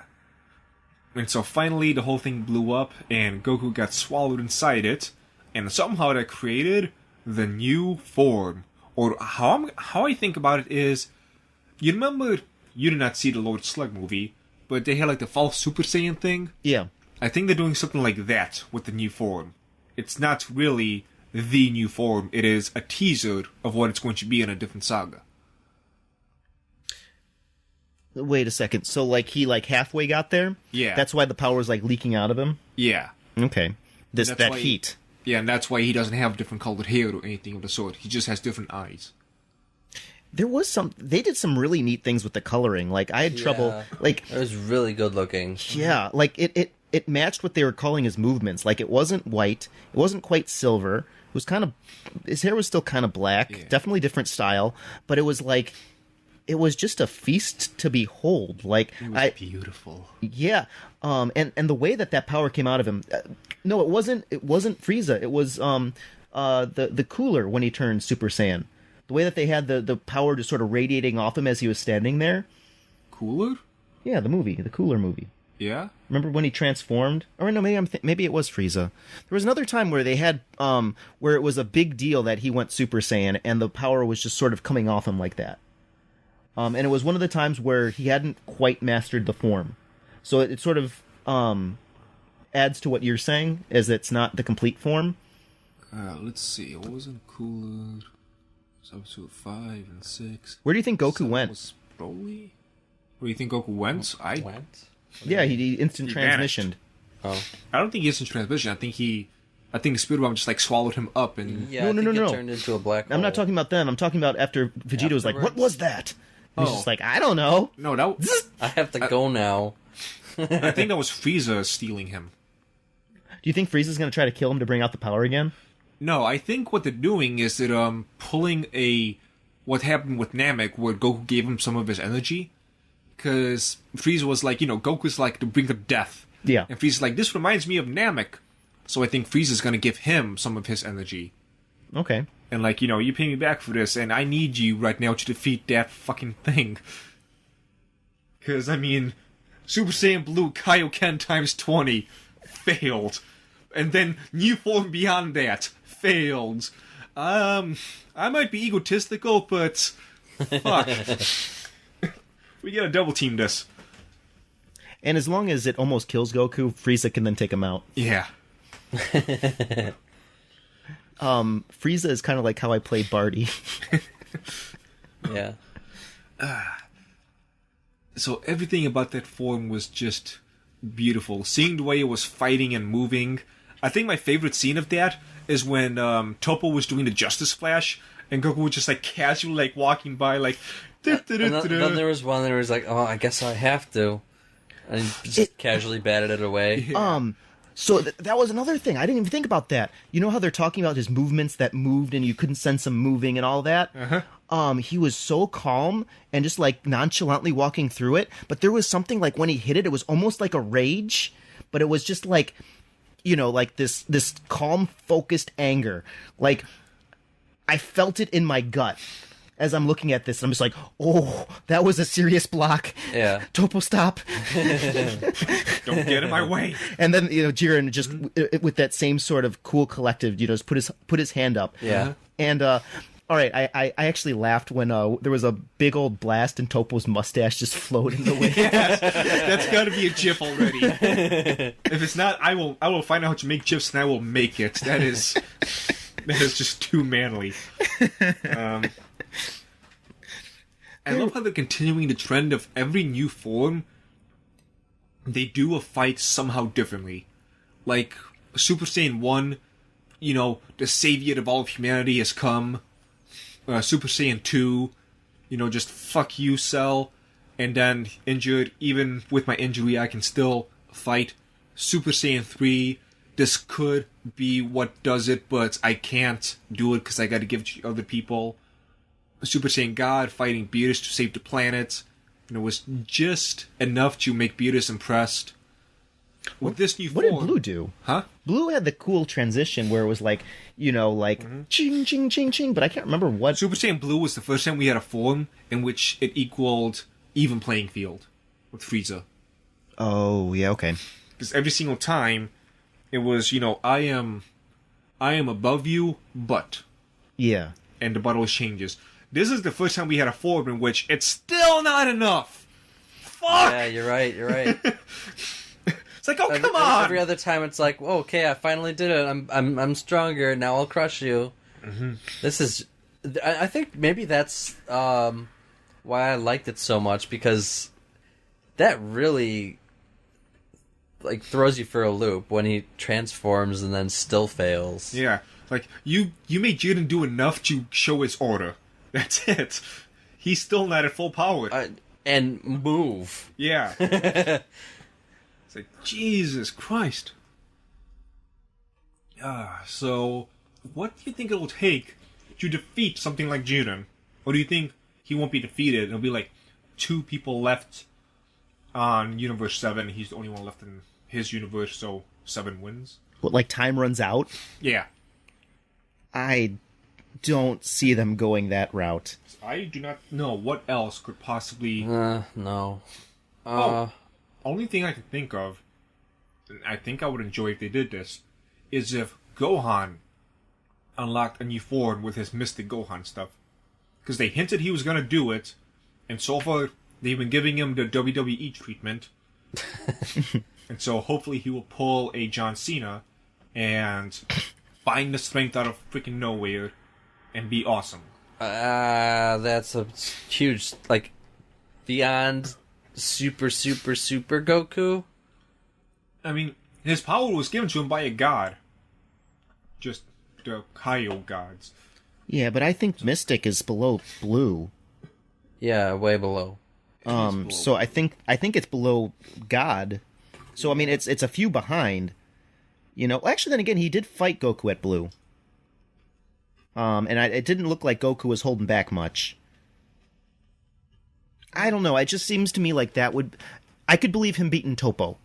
And so finally the whole thing blew up, and Goku got swallowed inside it, and somehow that created the new form. Or how I think about it is, you remember, you did not see the Lord Slug movie, but they had like the false Super Saiyan thing? Yeah. I think they're doing something like that with the new form. It's not really the new form, it is a teaser of what it's going to be in a different saga. Wait a second. So like he like halfway got there? Yeah. That's why the power is like leaking out of him? Yeah. Okay. That's That why- heat. Yeah, and that's why he doesn't have different colored hair or anything of the sort. He just has different eyes. There was they did some really neat things with the coloring. Like I had trouble Yeah. like it was really good looking. yeah, like it matched what they were calling his movements. Like it wasn't white, it wasn't quite silver. It was kind of his hair was still kind of black, Yeah. definitely different style, but it was like it was just a feast to behold. Like It was beautiful. yeah, and the way that power came out of him. No, it wasn't Frieza. It was the Cooler when he turned Super Saiyan. The way that they had the power just sort of radiating off him as he was standing there. Cooler? Yeah, the Cooler movie. Yeah? Remember when he transformed? Or no, maybe it was Frieza. There was another time where they had where it was a big deal that he went Super Saiyan and the power was just sort of coming off him like that. And it was one of the times where he hadn't quite mastered the form. So it sort of adds to what you're saying, is it's not the complete form. Let's see. It wasn't Cooler. It was episode 5 and 6. Where do you think Goku 7 went? was Broly? Where do you think Goku went? Went? Yeah, he instant He transmissioned. Oh. I don't think he instant transmission. I think the Spirit Bomb just like swallowed him up and... Yeah, No, I no, think no, it no. turned into a black hole. I'm not talking about them. I'm talking about after Vegeta was like, "What Afterwards? was that?" And he's Oh. just like, "I don't know." No, that I have to go now. I think that was Frieza stealing him. Do you think Frieza's going to try to kill him to bring out the power again? No, I think what they're doing is that pulling what happened with Namek, where Goku gave him some of his energy, because Frieza was like, Goku's like the brink of death, Yeah. and Frieza's like, this reminds me of Namek, so I think Frieza's gonna give him some of his energy, Okay. and like, you pay me back for this, and I need you right now to defeat that fucking thing, because I mean, Super Saiyan Blue Kaioken times 20 failed. And then new form beyond that failed. I might be egotistical, but fuck. We gotta double team this. And as long as it almost kills Goku, Frieza can then take him out. Yeah. Frieza is kind of like how I play Barty. Yeah. So everything about that form was just beautiful. Seeing the way it was fighting and moving. I think my favorite scene of that is when Topo was doing the Justice Flash, and Goku was just like casually like walking by like. And then there was one that was like, oh, I guess I have to. And just casually batted it away. Yeah. So that was another thing. I didn't even think about that. You know how they're talking about his movements that moved and you couldn't sense him moving and all that? He was so calm and just like nonchalantly walking through it. But there was something like when he hit it, it was almost like a rage, but it was just like, you know, like this calm, focused anger. Like I felt it in my gut as I'm looking at this. And I'm just like, oh, that was a serious block. Yeah. Topo, stop. Don't get in my way. And then, you know, Jiren just with that same sort of cool collective, you know, just put his hand up. Yeah. And all right, I actually laughed when there was a big old blast and Topo's mustache just floated in the wind. Yes, that's got to be a GIF already. If it's not, I will find out how to make GIFs and I will make it. That is just too manly. I love how they're continuing the trend of every new form. They do a fight somehow differently. Like Super Saiyan 1, you know, the savior of all of humanity has come. Super Saiyan 2, you know, just fuck you, Cell. And then injured, even with my injury, I can still fight. Super Saiyan 3, this could be what does it, but I can't do it because I gotta give it to other people. Super Saiyan God fighting Beerus to save the planet. And it was just enough to make Beerus impressed. With this new What form... did Blue do? Huh? Blue had the cool transition where it was like, you know, like ching, ching, ching, ching, but I can't remember what. Super Saiyan Blue was the first time we had a form in which it equaled even playing field with Frieza. Oh, yeah, okay. Because every single time, it was, you know, I am above you, but... Yeah. And the battle changes. This is the first time we had a form in which it's still not enough! Fuck! Yeah, you're right. It's like, oh, come on! Every other time it's like, oh, okay, I finally did it. I'm stronger. Now I'll crush you. This is... I think maybe that's why I liked it so much, because that really like throws you for a loop when he transforms and then still fails. Yeah, like, you made Jiren do enough to show his order. That's it. He's still not at full power. And move. Yeah. It's like, Jesus Christ. So, what do you think it'll take to defeat something like Jiren? Or do you think he won't be defeated? It'll be like 2 people left on Universe 7. He's the only one left in his universe, so 7 wins. What, like time runs out? Yeah. I don't see them going that route. I do not know what else could possibly... No. Only thing I can think of, and I think I would enjoy if they did this, is if Gohan unlocked a new form with his Mystic Gohan stuff. Because they hinted he was going to do it, and so far they've been giving him the WWE treatment. And so hopefully he will pull a John Cena and find the strength out of freaking nowhere and be awesome. That's a huge, like, beyond super Goku. I mean, his power was given to him by a god. Just the Kaio gods. Yeah, but I think Mystic is below Blue. Yeah, way below. So I think it's below God. So I mean, it's a few behind. You know, actually, then again, he did fight Goku at Blue. And it didn't look like Goku was holding back much. I don't know. It just seems to me like that would... I could believe him beating Topo.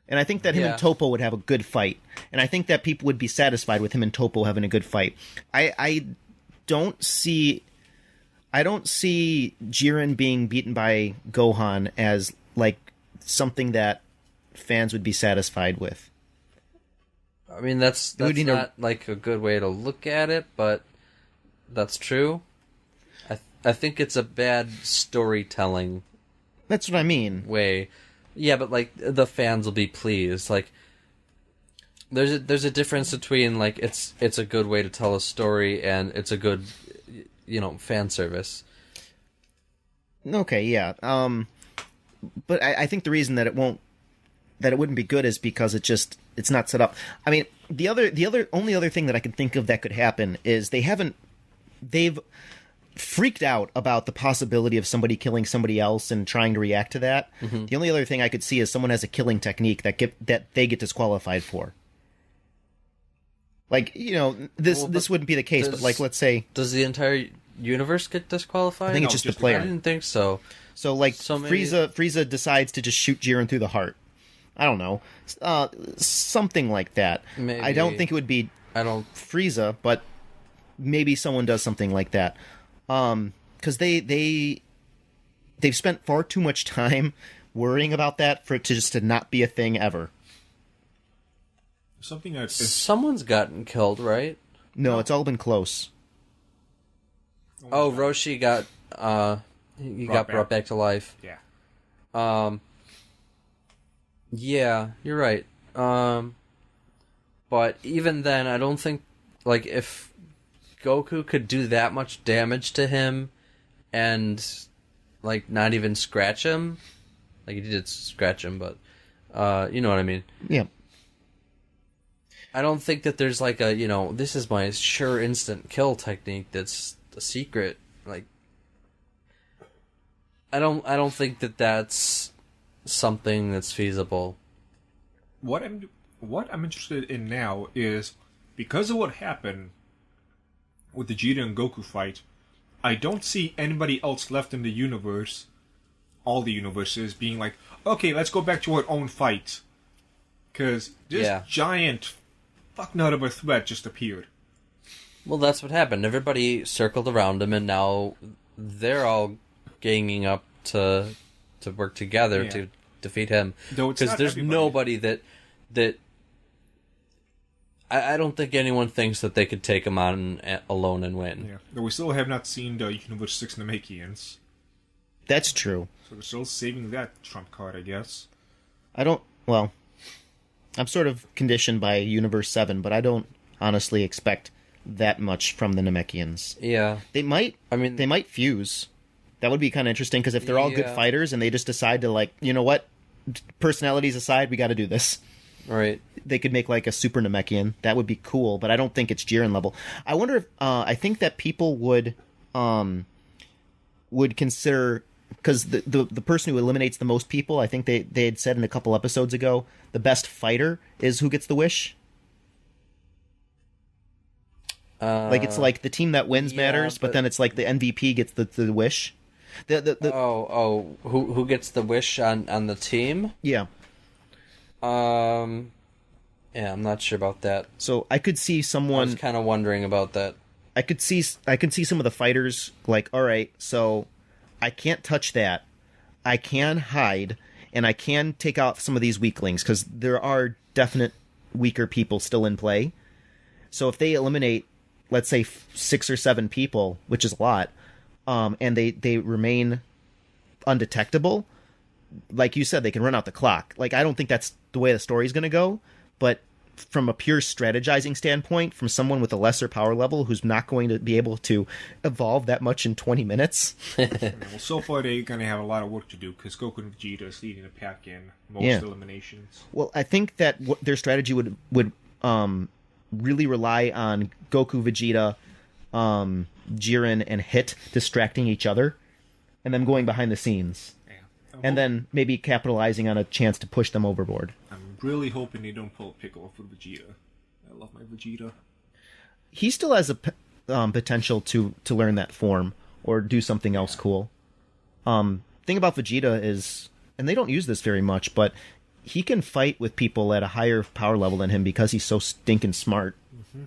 And I think that him and Topo would have a good fight. And I think that people would be satisfied with him and Topo having a good fight. I don't see Jiren being beaten by Gohan as, like, something that fans would be satisfied with. I mean, that's not like a good way to look at it, but that's true. I think it's a bad storytelling. That's what I mean. Way, yeah, but like the fans will be pleased. Like, there's a difference between like it's a good way to tell a story and it's a good, fan service. Okay, yeah. But I think the reason that it wouldn't be good is because it's not set up. I mean, the only other thing that I can think of that could happen is they've freaked out about the possibility of somebody killing somebody else and trying to react to that. Mm-hmm. The only other thing I could see is someone has a killing technique that they get disqualified for. Like, this wouldn't be the case, but like, let's say... Does the entire universe get disqualified? I think it's just the player. I didn't think so. So like, maybe... Frieza decides to just shoot Jiren through the heart. I don't know. Something like that. Maybe. I don't think it would be Frieza, but maybe someone does something like that. Because they've spent far too much time worrying about that for it to not be a thing ever. Something that someone's gotten killed, right? No, it's all been close. Oh, Roshi got brought back to life. Yeah. Yeah, you're right. But even then, I don't think, like, if Goku could do that much damage to him and, like, not even scratch him. Like, he did scratch him, but, you know what I mean? Yeah. I don't think that there's, like, this is my sure instant kill technique that's a secret. Like, I don't think that that's something that's feasible. What I'm interested in now is, because of what happened with the Vegeta and Goku fight, I don't see anybody else left in the universe, all the universes, being like, okay, let's go back to our own fight. Because this giant fucknut of a threat just appeared. Well, that's what happened. Everybody circled around him, and now they're all ganging up to work together to defeat him. Because there's nobody that I don't think anyone thinks that they could take him on alone and win. Yeah, though we still have not seen the Universe 6 Namekians. That's true. So we're still saving that trump card, I guess. I'm sort of conditioned by Universe 7, but I don't honestly expect that much from the Namekians. Yeah. They might fuse. That would be kind of interesting, because if they're all good fighters and they just decide to, like, you know what, personalities aside, we got to do this. Right. They could make, like, a super Namekian. That would be cool, but I don't think it's Jiren level. I wonder if, I think that people would consider, because the person who eliminates the most people, I think they had said in a couple episodes ago, the best fighter is who gets the wish. Like, it's like the team that wins matters, but then it's like the MVP gets the wish. Who gets the wish on the team? Yeah. Yeah, I'm not sure about that. So I could see someone. I was kind of wondering about that. I can see some of the fighters like, all right, so I can't touch that. I can hide, and I can take out some of these weaklings, because there are definite weaker people still in play. So if they eliminate, let's say, 6 or 7 people, which is a lot, and they remain undetectable, like you said, they can run out the clock. Like, I don't think that's the way the story's going to go, but from a pure strategizing standpoint, from someone with a lesser power level who's not going to be able to evolve that much in 20 minutes. Well, so far they're going to have a lot of work to do, because Goku and Vegeta is leading the pack in most eliminations. Well, I think that their strategy would really rely on Goku, Vegeta, Jiren, and Hit distracting each other, and them going behind the scenes. And then maybe capitalizing on a chance to push them overboard. I'm really hoping they don't pull a Piccolo for Vegeta. I love my Vegeta. He still has a potential to learn that form or do something else cool. Thing about Vegeta is, and they don't use this very much, but he can fight with people at a higher power level than him because he's so stinking smart. Mm-hmm.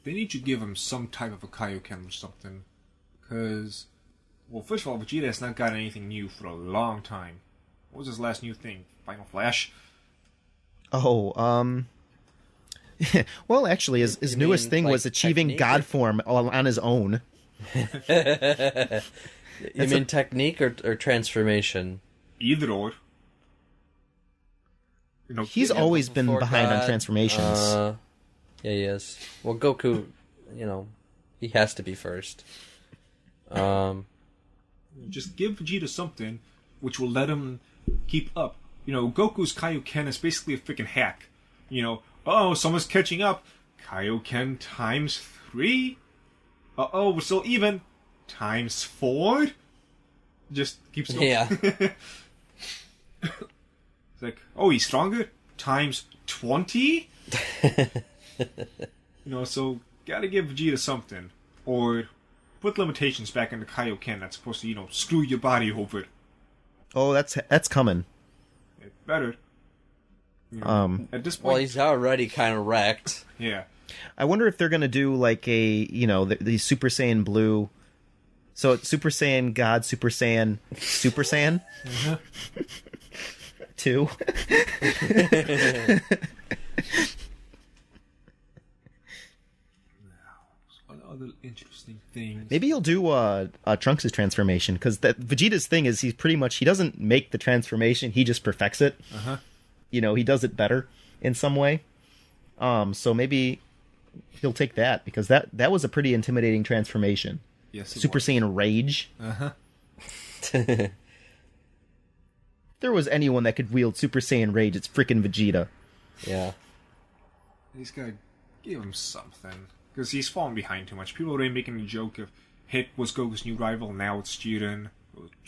They need to give him some type of a Kaioken or something. Because, well, first of all, Vegeta has not gotten anything new for a long time. What was his last new thing? Final Flash? Oh, well, actually, his newest thing was achieving God form on his own. You mean technique or transformation? Either or. He's always been behind on transformations. Yeah, he is. Well, Goku, he has to be first. Just give Vegeta something which will let him keep up. Goku's Kaioken is basically a freaking hack. Someone's catching up. Kaioken times 3? Uh-oh, we're still even. times 4? Just keeps going. Yeah. It's like, oh, he's stronger? Times 20? So gotta give Vegeta something. Or put limitations back in the Kaioken that's supposed to, screw your body over. Oh, that's coming. It better. At this point... Well, he's already kind of wrecked. Yeah. I wonder if they're going to do like the Super Saiyan Blue. So it's Super Saiyan God, Super Saiyan, Super Saiyan? 2. What other interesting things? Maybe he'll do Trunks' transformation, because Vegeta's thing is he doesn't make the transformation, he just perfects it. Uh-huh. He does it better in some way. So maybe he'll take that, because that was a pretty intimidating transformation. Yes, Super Saiyan Rage. Uh-huh. If there was anyone that could wield Super Saiyan Rage, it's freaking Vegeta. Yeah. He's gotta give him something. Because he's falling behind too much. People are already making a joke of Hit was Goku's new rival, now it's Jiren.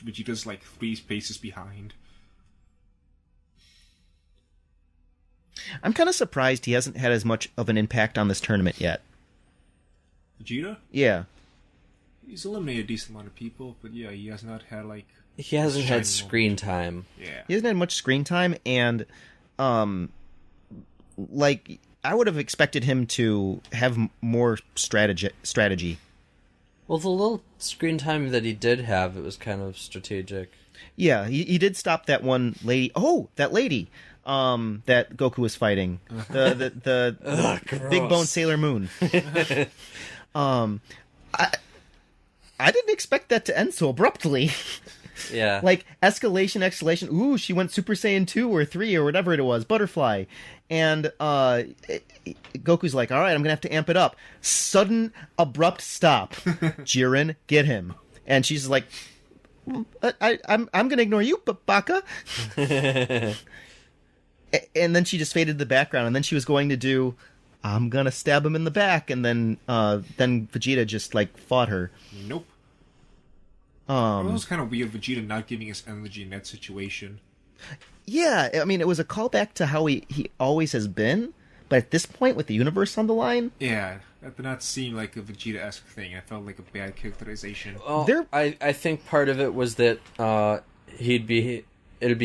Vegeta's like 3 paces behind. I'm kind of surprised he hasn't had as much of an impact on this tournament yet. Vegeta? Yeah. He's eliminated a decent amount of people, but yeah, he has not had He hasn't had shining screen time. Yeah. He hasn't had much screen time, and I would have expected him to have more strategy. Well, the little screen time that he did have, it was kind of strategic. Yeah, he did stop that one lady. Oh, that lady that Goku was fighting. The Ugh, Big gross. Bone Sailor Moon. I didn't expect that to end so abruptly. Yeah. Escalation. Ooh, she went Super Saiyan 2 or 3 or whatever it was, Butterfly. And Goku's like, all right, I'm going to have to amp it up. Sudden, abrupt stop. Jiren, get him. And she's like, I'm going to ignore you, Baka. And then she just faded to the background, and then she was going to do, I'm going to stab him in the back, and then Vegeta just, fought her. Nope. It was kind of weird, Vegeta not giving his energy in that situation. Yeah, I mean, it was a callback to how he always has been, but at this point, with the universe on the line... Yeah, that did not seem like a Vegeta-esque thing. I felt like a bad characterization. Well, I think part of it was that it'd be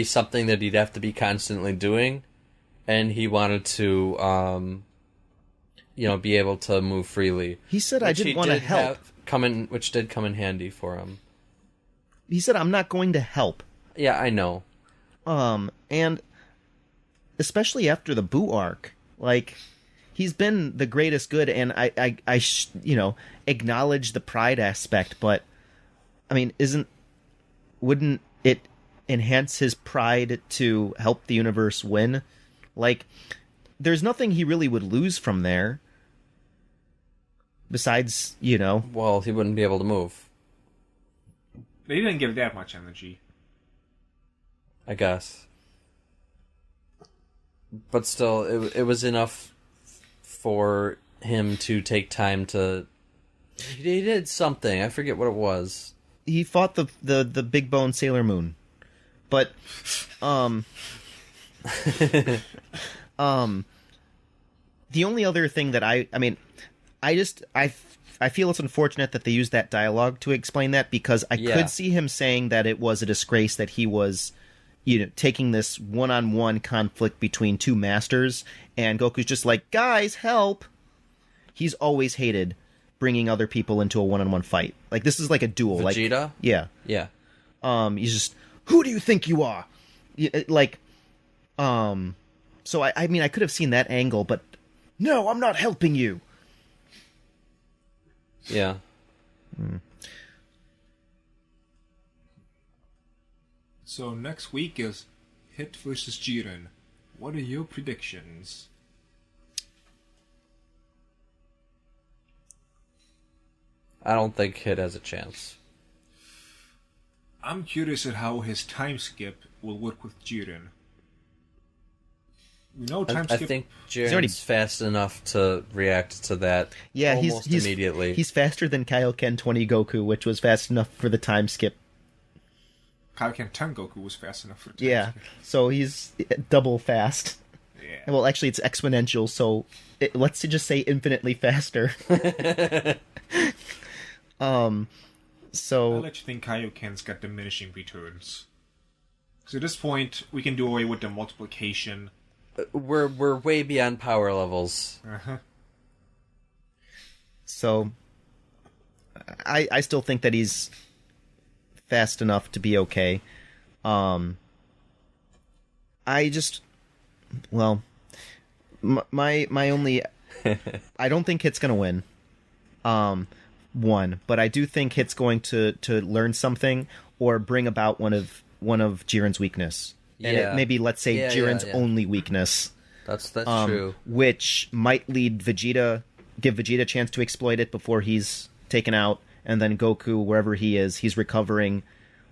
something that he'd have to be constantly doing, and he wanted to, be able to move freely. He said, I didn't want to help. Which did come in handy for him. He said, I'm not going to help. Yeah, I know. And especially after the Boo arc, he's been the greatest good, and I acknowledge the pride aspect, but, I mean, wouldn't it enhance his pride to help the universe win? There's nothing he really would lose from there, besides, Well, he wouldn't be able to move, They didn't give that much energy. I guess. But still, it was enough for him to take time to... He did something. I forget what it was. He fought the Big Bone Sailor Moon. But, the only other thing that I feel it's unfortunate that they used that dialogue to explain that, because I could see him saying that it was a disgrace that he was, taking this one-on-one conflict between two masters, and Goku's just like, guys, help! He's always hated bringing other people into a one-on-one fight. This is like a duel. Vegeta? Yeah. Yeah. He's just, who do you think you are? So I mean, I could have seen that angle, but no, I'm not helping you. Yeah. So next week is Hit versus Jiren. What are your predictions? I don't think Hit has a chance. I'm curious at how his time skip will work with Jiren. No time I skip. think Jiren's already- fast enough to react to that Yeah, almost he's immediately. He's faster than Kaioken 20 Goku, which was fast enough for the time skip. Kaioken 10 Goku was fast enough for time Yeah, skip. so he's double fast. Yeah. Well, actually, it's exponential, so let's just say infinitely faster. So I let you think Kaioken's got diminishing returns. So at this point, we can do away with the multiplication. We're way beyond power levels. Uh-huh. So I still think that he's fast enough to be okay. I just, well, my only, I don't think Hit's gonna win. But I do think Hit's going to learn something or bring about one of Jiren's weakness. And Yeah. it maybe, let's say, Yeah, Jiren's yeah. only weakness. That's true. Which might lead Vegeta, give Vegeta a chance to exploit it before he's taken out, and then Goku, wherever he is, he's recovering.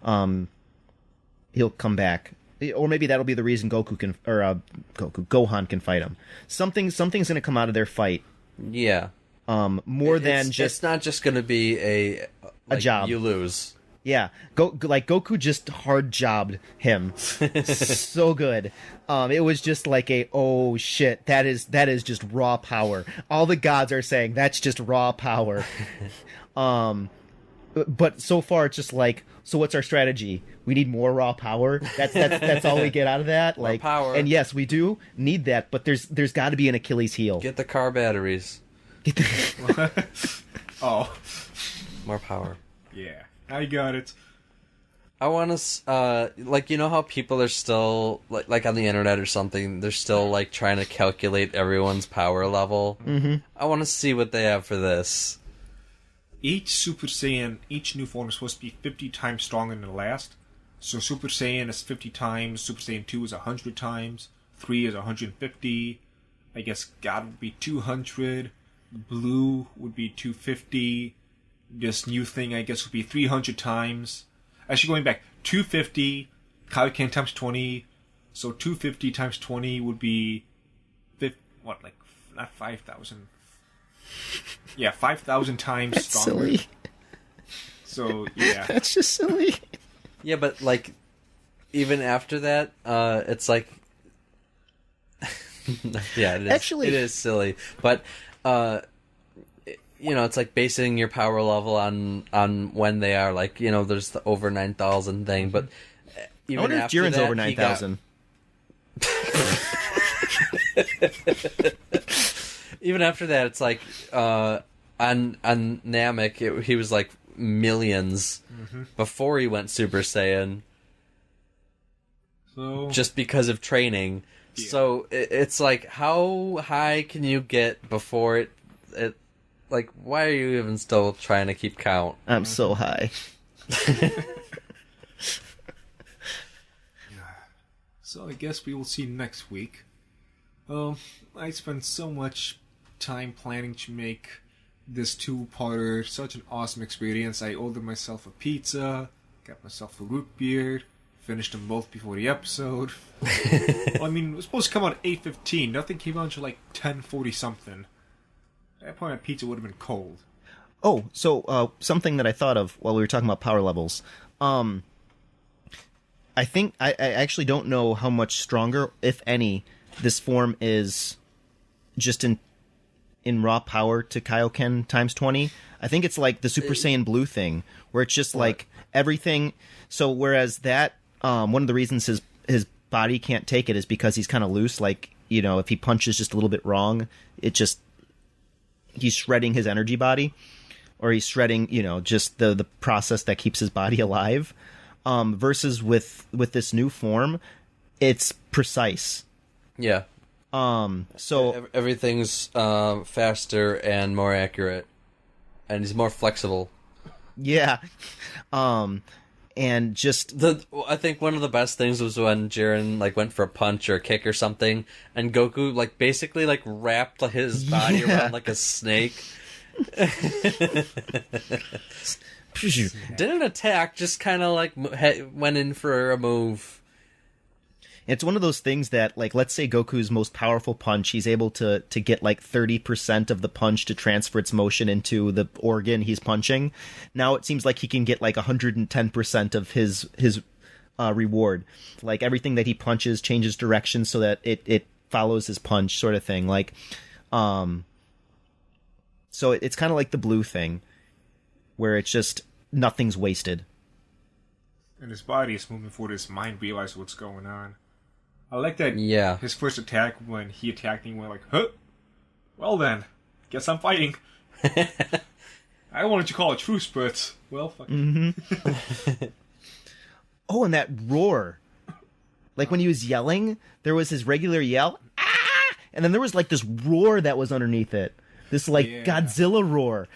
He'll come back, or maybe that'll be the reason Gohan can fight him. Something's going to come out of their fight. Yeah. More than just it's not just going to be a job. You lose. Yeah, Goku just hard jobbed him so good. It was just like oh shit, that is just raw power. All the gods are saying that's just raw power. But so far it's just like, so what's our strategy? We need more raw power. That's all we get out of that. More Like power. And yes, we do need that, but there's got to be an Achilles heel. Get the car batteries. Oh, More power. yeah. I got it. I want to, you know how people are still, like on the internet or something, they're still, like, trying to calculate everyone's power level? Mm-hmm. I want to see what they have for this. Each Super Saiyan, each new form is supposed to be 50 times stronger than the last. So Super Saiyan is 50 times, Super Saiyan 2 is 100 times, 3 is 150, I guess God would be 200, Blue would be 250, this new thing I guess would be 300 times. Actually going back, 250, Kaioken times 20, so 250 times 20 would be, not 5,000. Yeah, 5,000 times That's stronger. silly. So, yeah. That's just silly. Yeah, but, like, even after that, it's like... yeah, it is. Actually- it is silly. But, you know, it's like basing your power level on when they are, like, you know, there's the over 9,000 thing, but even I wonder if after Jiren's that, over he got- 9,000. Even after that, it's like, on Namek, he was like millions before he went Super Saiyan, So, just because of training. Yeah. So it's like, how high can you get before it? Like, why are you even still trying to keep count? I'm so high. so I guess we will see next week. I spent so much time planning to make this two-parter such an awesome experience. I ordered myself a pizza, got myself a root beer, finished them both before the episode. Well, I mean, it was supposed to come out at 8:15. Nothing came out until like 10:40 something. At that point, that pizza would have been cold. Oh, so something that I thought of while we were talking about power levels. I think I actually don't know how much stronger, if any, this form is just in raw power to Kaioken times 20. I think it's like the Super Saiyan Blue thing, where it's just like everything. So whereas that, one of the reasons his body can't take it is because he's kind of loose. Like, you know, if he punches just a little bit wrong, he's shredding his energy body, or he's shredding, you know, just the process that keeps his body alive. Versus with this new form, it's precise. Yeah. So Everything's faster and more accurate, and he's more flexible. yeah. And just I think one of the best things was when Jiren like went for a punch or a kick or something, and Goku like basically like wrapped his body Yeah. around like a snake. Didn't attack, just kind of like went in for a move. It's one of those things that, like, let's say Goku's most powerful punch, he's able to get like 30% of the punch to transfer its motion into the organ he's punching. Now it seems like he can get like 110% of his reward. Like, everything that he punches changes direction so that it follows his punch, sort of thing. Like, so it's kind of like the blue thing, where it's just nothing's wasted. And his body is moving forward, his mind realizes what's going on. I like that. Yeah. His first attack, when he attacked me, went like, huh? Well then, guess I'm fighting. I wanted to call a truce, but, well, fuck it. Mm-hmm. Oh, and that roar. Like, when he was yelling, there was his regular yell, ah! And then there was, like, this roar that was underneath it. This, like, Godzilla roar.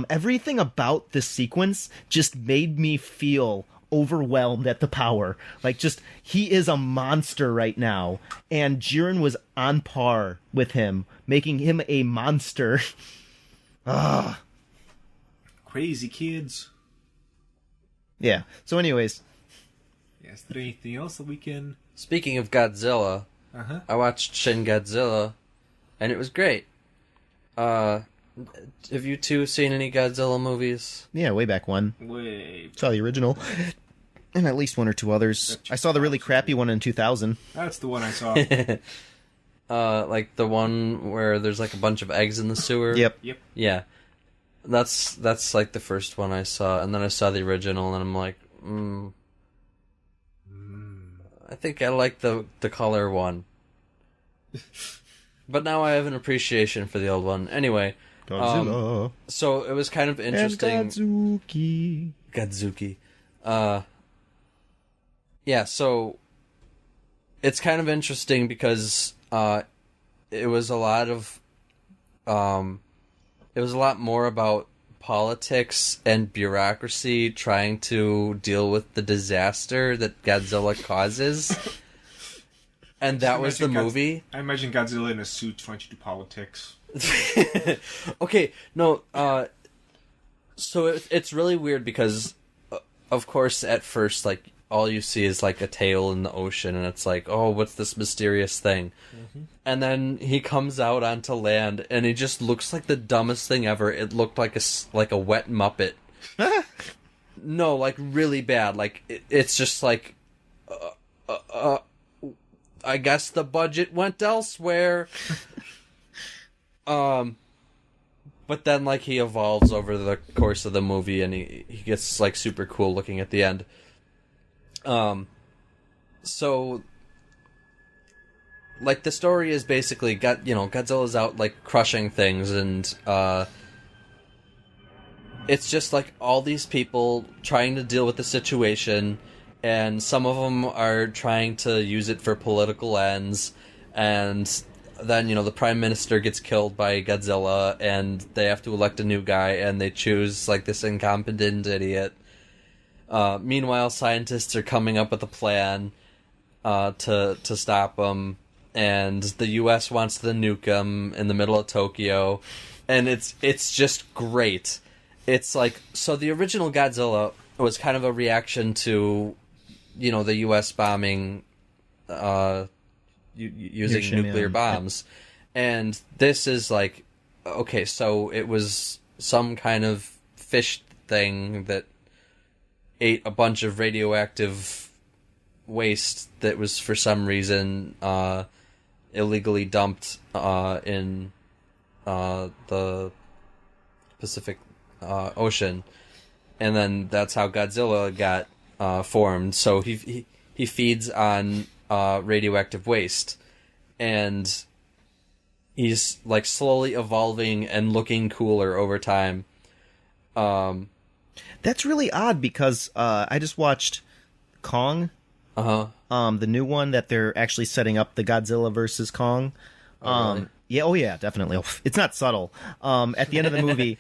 Everything about this sequence just made me feel overwhelmed at the power. Like, just, he is a monster right now. And Jiren was on par with him, making him a monster. Ah. Crazy kids. Yeah. So anyways. Yeah, is there anything else that we can... Speaking of Godzilla, I watched Shin Godzilla, and it was great. Have you two seen any Godzilla movies? Yeah, way back when. Saw the original. And at least one or two others. I saw the really crappy one in 2000. That's the one I saw. Like the one where there's like a bunch of eggs in the sewer? Yep. Yeah. That's like the first one I saw, and then I saw the original, and I'm like, I think I like the color one. But now I have an appreciation for the old one. Anyway, Godzilla. So it was kind of interesting. And Godzuki. Yeah, so it's kind of interesting because it was a lot of it was a lot more about politics and bureaucracy trying to deal with the disaster that Godzilla causes. And that was the movie. I imagine Godzilla in a suit trying to do politics. Okay, no, so it's really weird because, of course, at first, like, all you see is, like, a tail in the ocean, and it's like, oh, what's this mysterious thing? Mm-hmm. And then he comes out onto land, and he just looks like the dumbest thing ever. It looked like a wet Muppet. No, like, really bad. Like, it's just like, I guess the budget went elsewhere. But then, like, he evolves over the course of the movie, and he gets, like, super cool looking at the end. So, like, the story is basically, Godzilla's out, like, crushing things, and, it's just, like, all these people trying to deal with the situation, and some of them are trying to use it for political ends, and then, the Prime Minister gets killed by Godzilla, and they have to elect a new guy, and they choose, like, this incompetent idiot. Meanwhile, scientists are coming up with a plan to stop him, and the U.S. wants to nuke him in the middle of Tokyo, and it's just great. It's like, so the original Godzilla was kind of a reaction to, the U.S. bombing, using nuclear bombs, and this is like, okay, so it was some kind of fish thing that ate a bunch of radioactive waste that was for some reason illegally dumped in the Pacific Ocean, and then that's how Godzilla got formed. So he feeds on radioactive waste, and he's like slowly evolving and looking cooler over time. That's really odd because I just watched Kong. The new one that they're actually setting up, the Godzilla versus Kong. Really? Yeah, oh yeah, definitely. It's not subtle. At the end of the movie,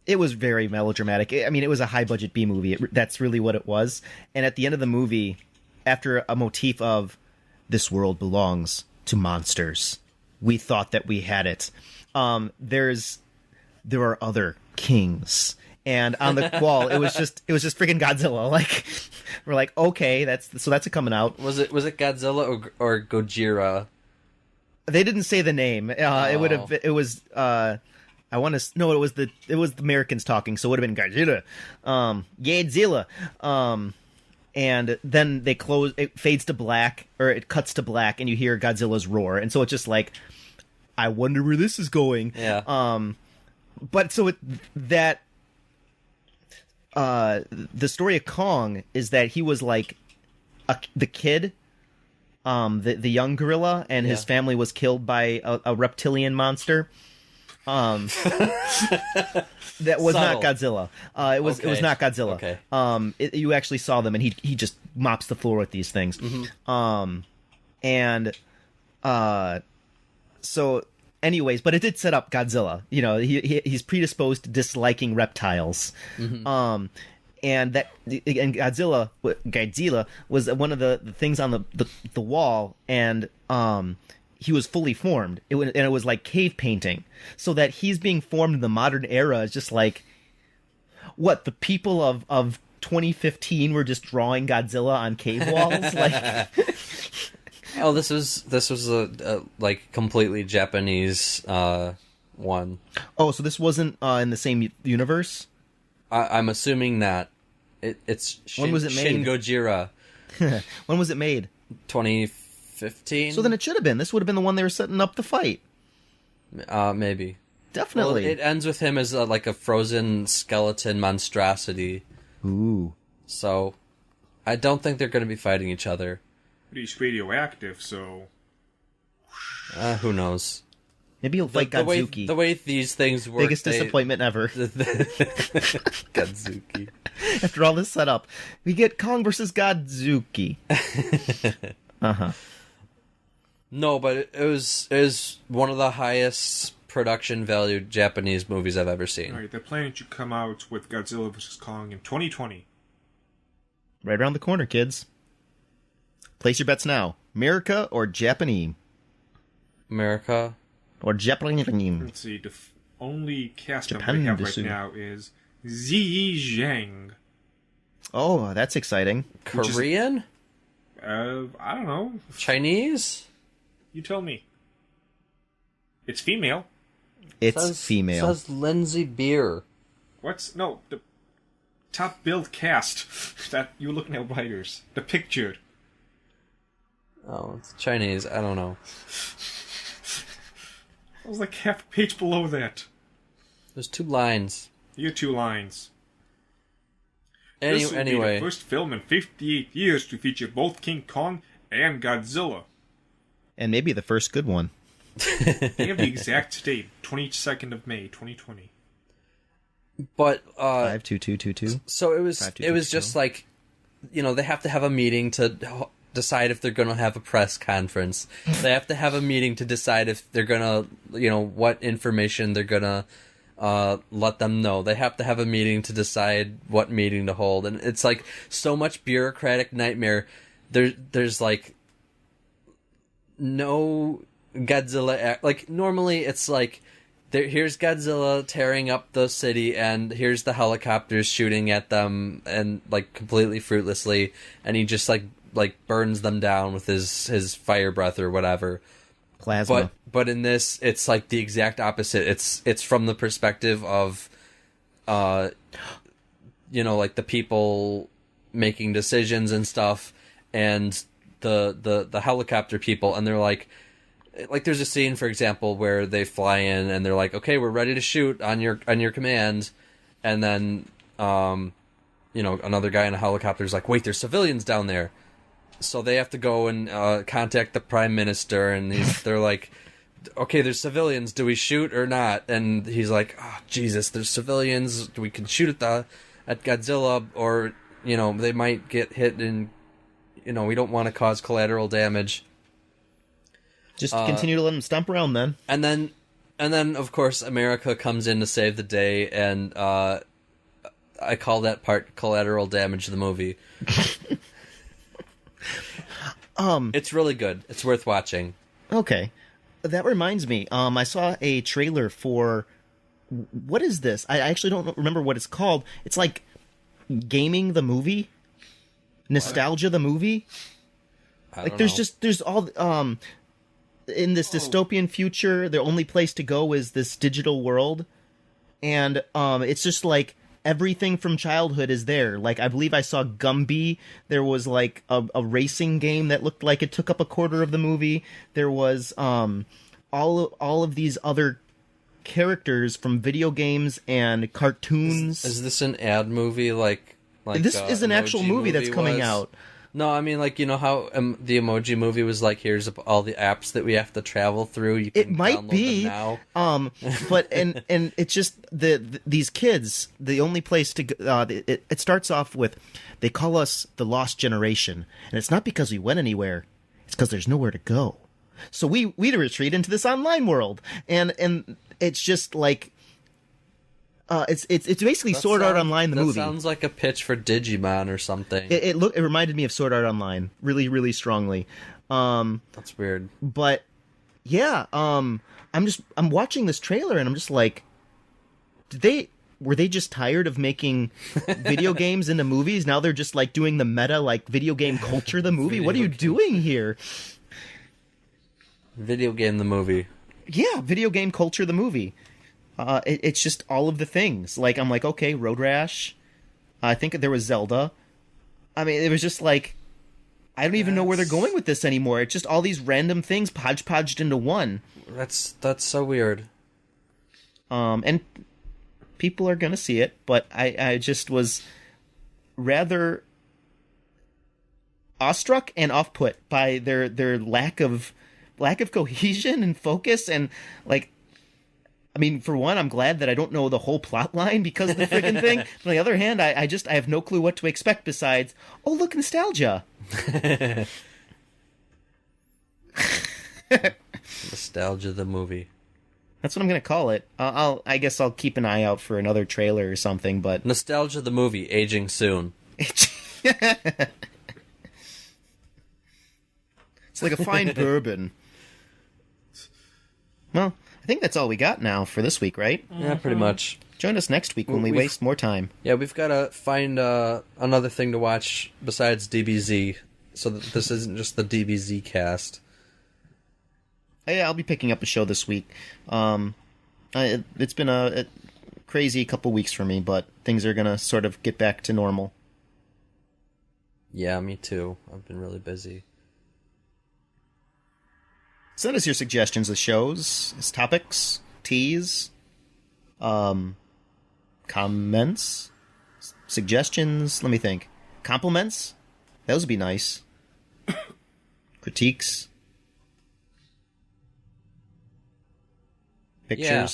it was very melodramatic. I mean, it was a high-budget B-movie. That's really what it was. And at the end of the movie, after a motif of, this world belongs to monsters, we thought that we had it. There are other kings. And on the wall, it was just freaking Godzilla. Like, We're like, okay, that's a coming out. Was it Godzilla or Gojira? They didn't say the name. It would have. It was. I want to. No, it was the Americans talking, so it would have been Gojira. Godzilla. And then they close. It fades to black, or it cuts to black, and you hear Godzilla's roar, and so it's just like, I wonder where this is going. Yeah. But so the story of Kong is that he was like the kid, the young gorilla, and his family was killed by a reptilian monster. That was not Godzilla. It was not Godzilla. Okay. You actually saw them, and he just mops the floor with these things. Mm-hmm. So, anyways, but it did set up Godzilla. You know, he's predisposed to disliking reptiles. Mm-hmm. And Godzilla was one of the things on the wall, and he was fully formed. And it was like cave painting. So that he's being formed in the modern era is just like, what, the people of 2015 were just drawing Godzilla on cave walls? Like, oh, this was a like completely Japanese one. Oh, so this wasn't in the same universe? I'm assuming that it's when was it made? ShIn Ggojira. When was it made? 2015. So then it should have been. This would have been the one they were setting up to fight. Maybe. Definitely. Well, it ends with him as like a frozen skeleton monstrosity. Ooh. So, I don't think they're going to be fighting each other. But he's radioactive, so... Who knows? Maybe he'll fight Godzuki. The way these things work... Biggest disappointment ever. Godzuki. After all this setup, we get Kong versus Godzuki. Uh-huh. No, but it was one of the highest production value Japanese movies I've ever seen. Alright, they're planning to come out with Godzilla vs. Kong in 2020. Right around the corner, kids. Place your bets now. America or Japanese? America. Or Japanese? Let's see, the only cast member we have right now is Ziyi Zhang. Oh, that's exciting. Korean? I don't know. Chinese? You tell me. It's female. It's female. It says Lindsay Beer. No, the top billed cast. That you're looking at writers. The picture. Oh, it's Chinese. I don't know. I was like half a page below that. There's 2 lines. You 2 lines. This will be Anyway. the first film in 58 years to feature both King Kong and Godzilla. And maybe the first good one. They have the exact date, 22nd of May, 2020. But 52222. So it was just like, you know, they have to have a meeting to decide if they're going to have a press conference. They have to have a meeting to decide if they're going to, you know, what information they're going to let them know. They have to have a meeting to decide what meeting to hold. And it's like so much bureaucratic nightmare. There's like no Godzilla. Like normally it's like, here's Godzilla tearing up the city, and here's the helicopters shooting at them, and like completely fruitlessly, and he just like burns them down with his fire breath or whatever. Plasma. But in this, it's like the exact opposite. It's from the perspective of, you know, like the people making decisions and stuff, and the helicopter people, and they're like there's a scene, for example, where they fly in and they're like, okay, we're ready to shoot on your command, and then you know, another guy in a helicopter is like, wait, there's civilians down there, so they have to go and contact the prime minister, and they're like, okay, there's civilians, do we shoot or not? And he's like, oh Jesus, there's civilians, we can shoot at Godzilla, or you know, they might get hit, and you know, we don't want to cause collateral damage. Just continue to let them stomp around then. And then of course America comes in to save the day, and I call that part collateral damage the movie. It's really good. It's worth watching. Okay. That reminds me. I saw a trailer for, what is this? I actually don't remember what it's called. It's like Gaming the Movie. Nostalgia the movie? I Like, don't there's know. just, there's all, in this dystopian future, the only place to go is this digital world. And, it's just like, everything from childhood is there. Like, I believe I saw Gumby. There was, like, a racing game that looked like it took up a quarter of the movie. There was, all of these other characters from video games and cartoons. Is this an ad movie like This is an actual Emoji movie that's coming was? out. No, I mean, like, you know how the Emoji Movie was like, here's all the apps that we have to travel through. You can It might download be, them now. but and it's just these kids. The only place to go, it starts off with, they call us the lost generation, and it's not because we went anywhere. It's because there's nowhere to go. So we retreat into this online world, and it's just like. It's basically Sword Art Online, the movie. That sounds like a pitch for Digimon or something. It reminded me of Sword Art Online really, really strongly. That's weird. But yeah, I'm watching this trailer and I'm just like, were they just tired of making video games into movies? Now they're just like doing the meta, like video game culture the movie. What are you doing here? Video game the movie. Yeah, video game culture the movie. It's just all of the things. Like, I'm like, okay, Road Rash. I think there was Zelda. I mean, it was just like, I don't even know where they're going with this anymore. It's just all these random things podged into one. That's so weird. And people are gonna see it, but I just was rather awestruck and off-put by their lack of cohesion and focus, and like, I mean, for one, I'm glad that I don't know the whole plot line because of the friggin' thing. But on the other hand, I have no clue what to expect besides, oh, look, nostalgia. Nostalgia the movie. That's what I'm going to call it. I guess I'll keep an eye out for another trailer or something, but... Nostalgia the movie, aging soon. It's like a fine bourbon. Well, I think that's all we got now for this week, right? Yeah, pretty much. Join us next week when we waste more time. Yeah, we've got to find another thing to watch besides DBZ, so that this isn't just the DBZ cast. Yeah, I'll be picking up a show this week. It's been a crazy couple weeks for me, but things are going to sort of get back to normal. Yeah, me too. I've been really busy. Send us your suggestions of shows, topics, teas, comments, suggestions. Let me think. Compliments? Those would be nice. Critiques. Pictures. Yeah.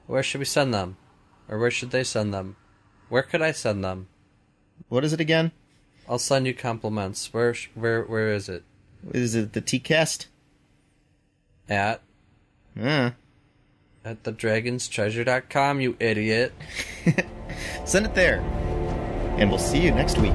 Where should we send them? Or where should they send them? Where could I send them? What is it again? I'll send you compliments. Where is it? Is it the Teacast? At thedragonstreasure.com, you idiot. Send it there. And we'll see you next week.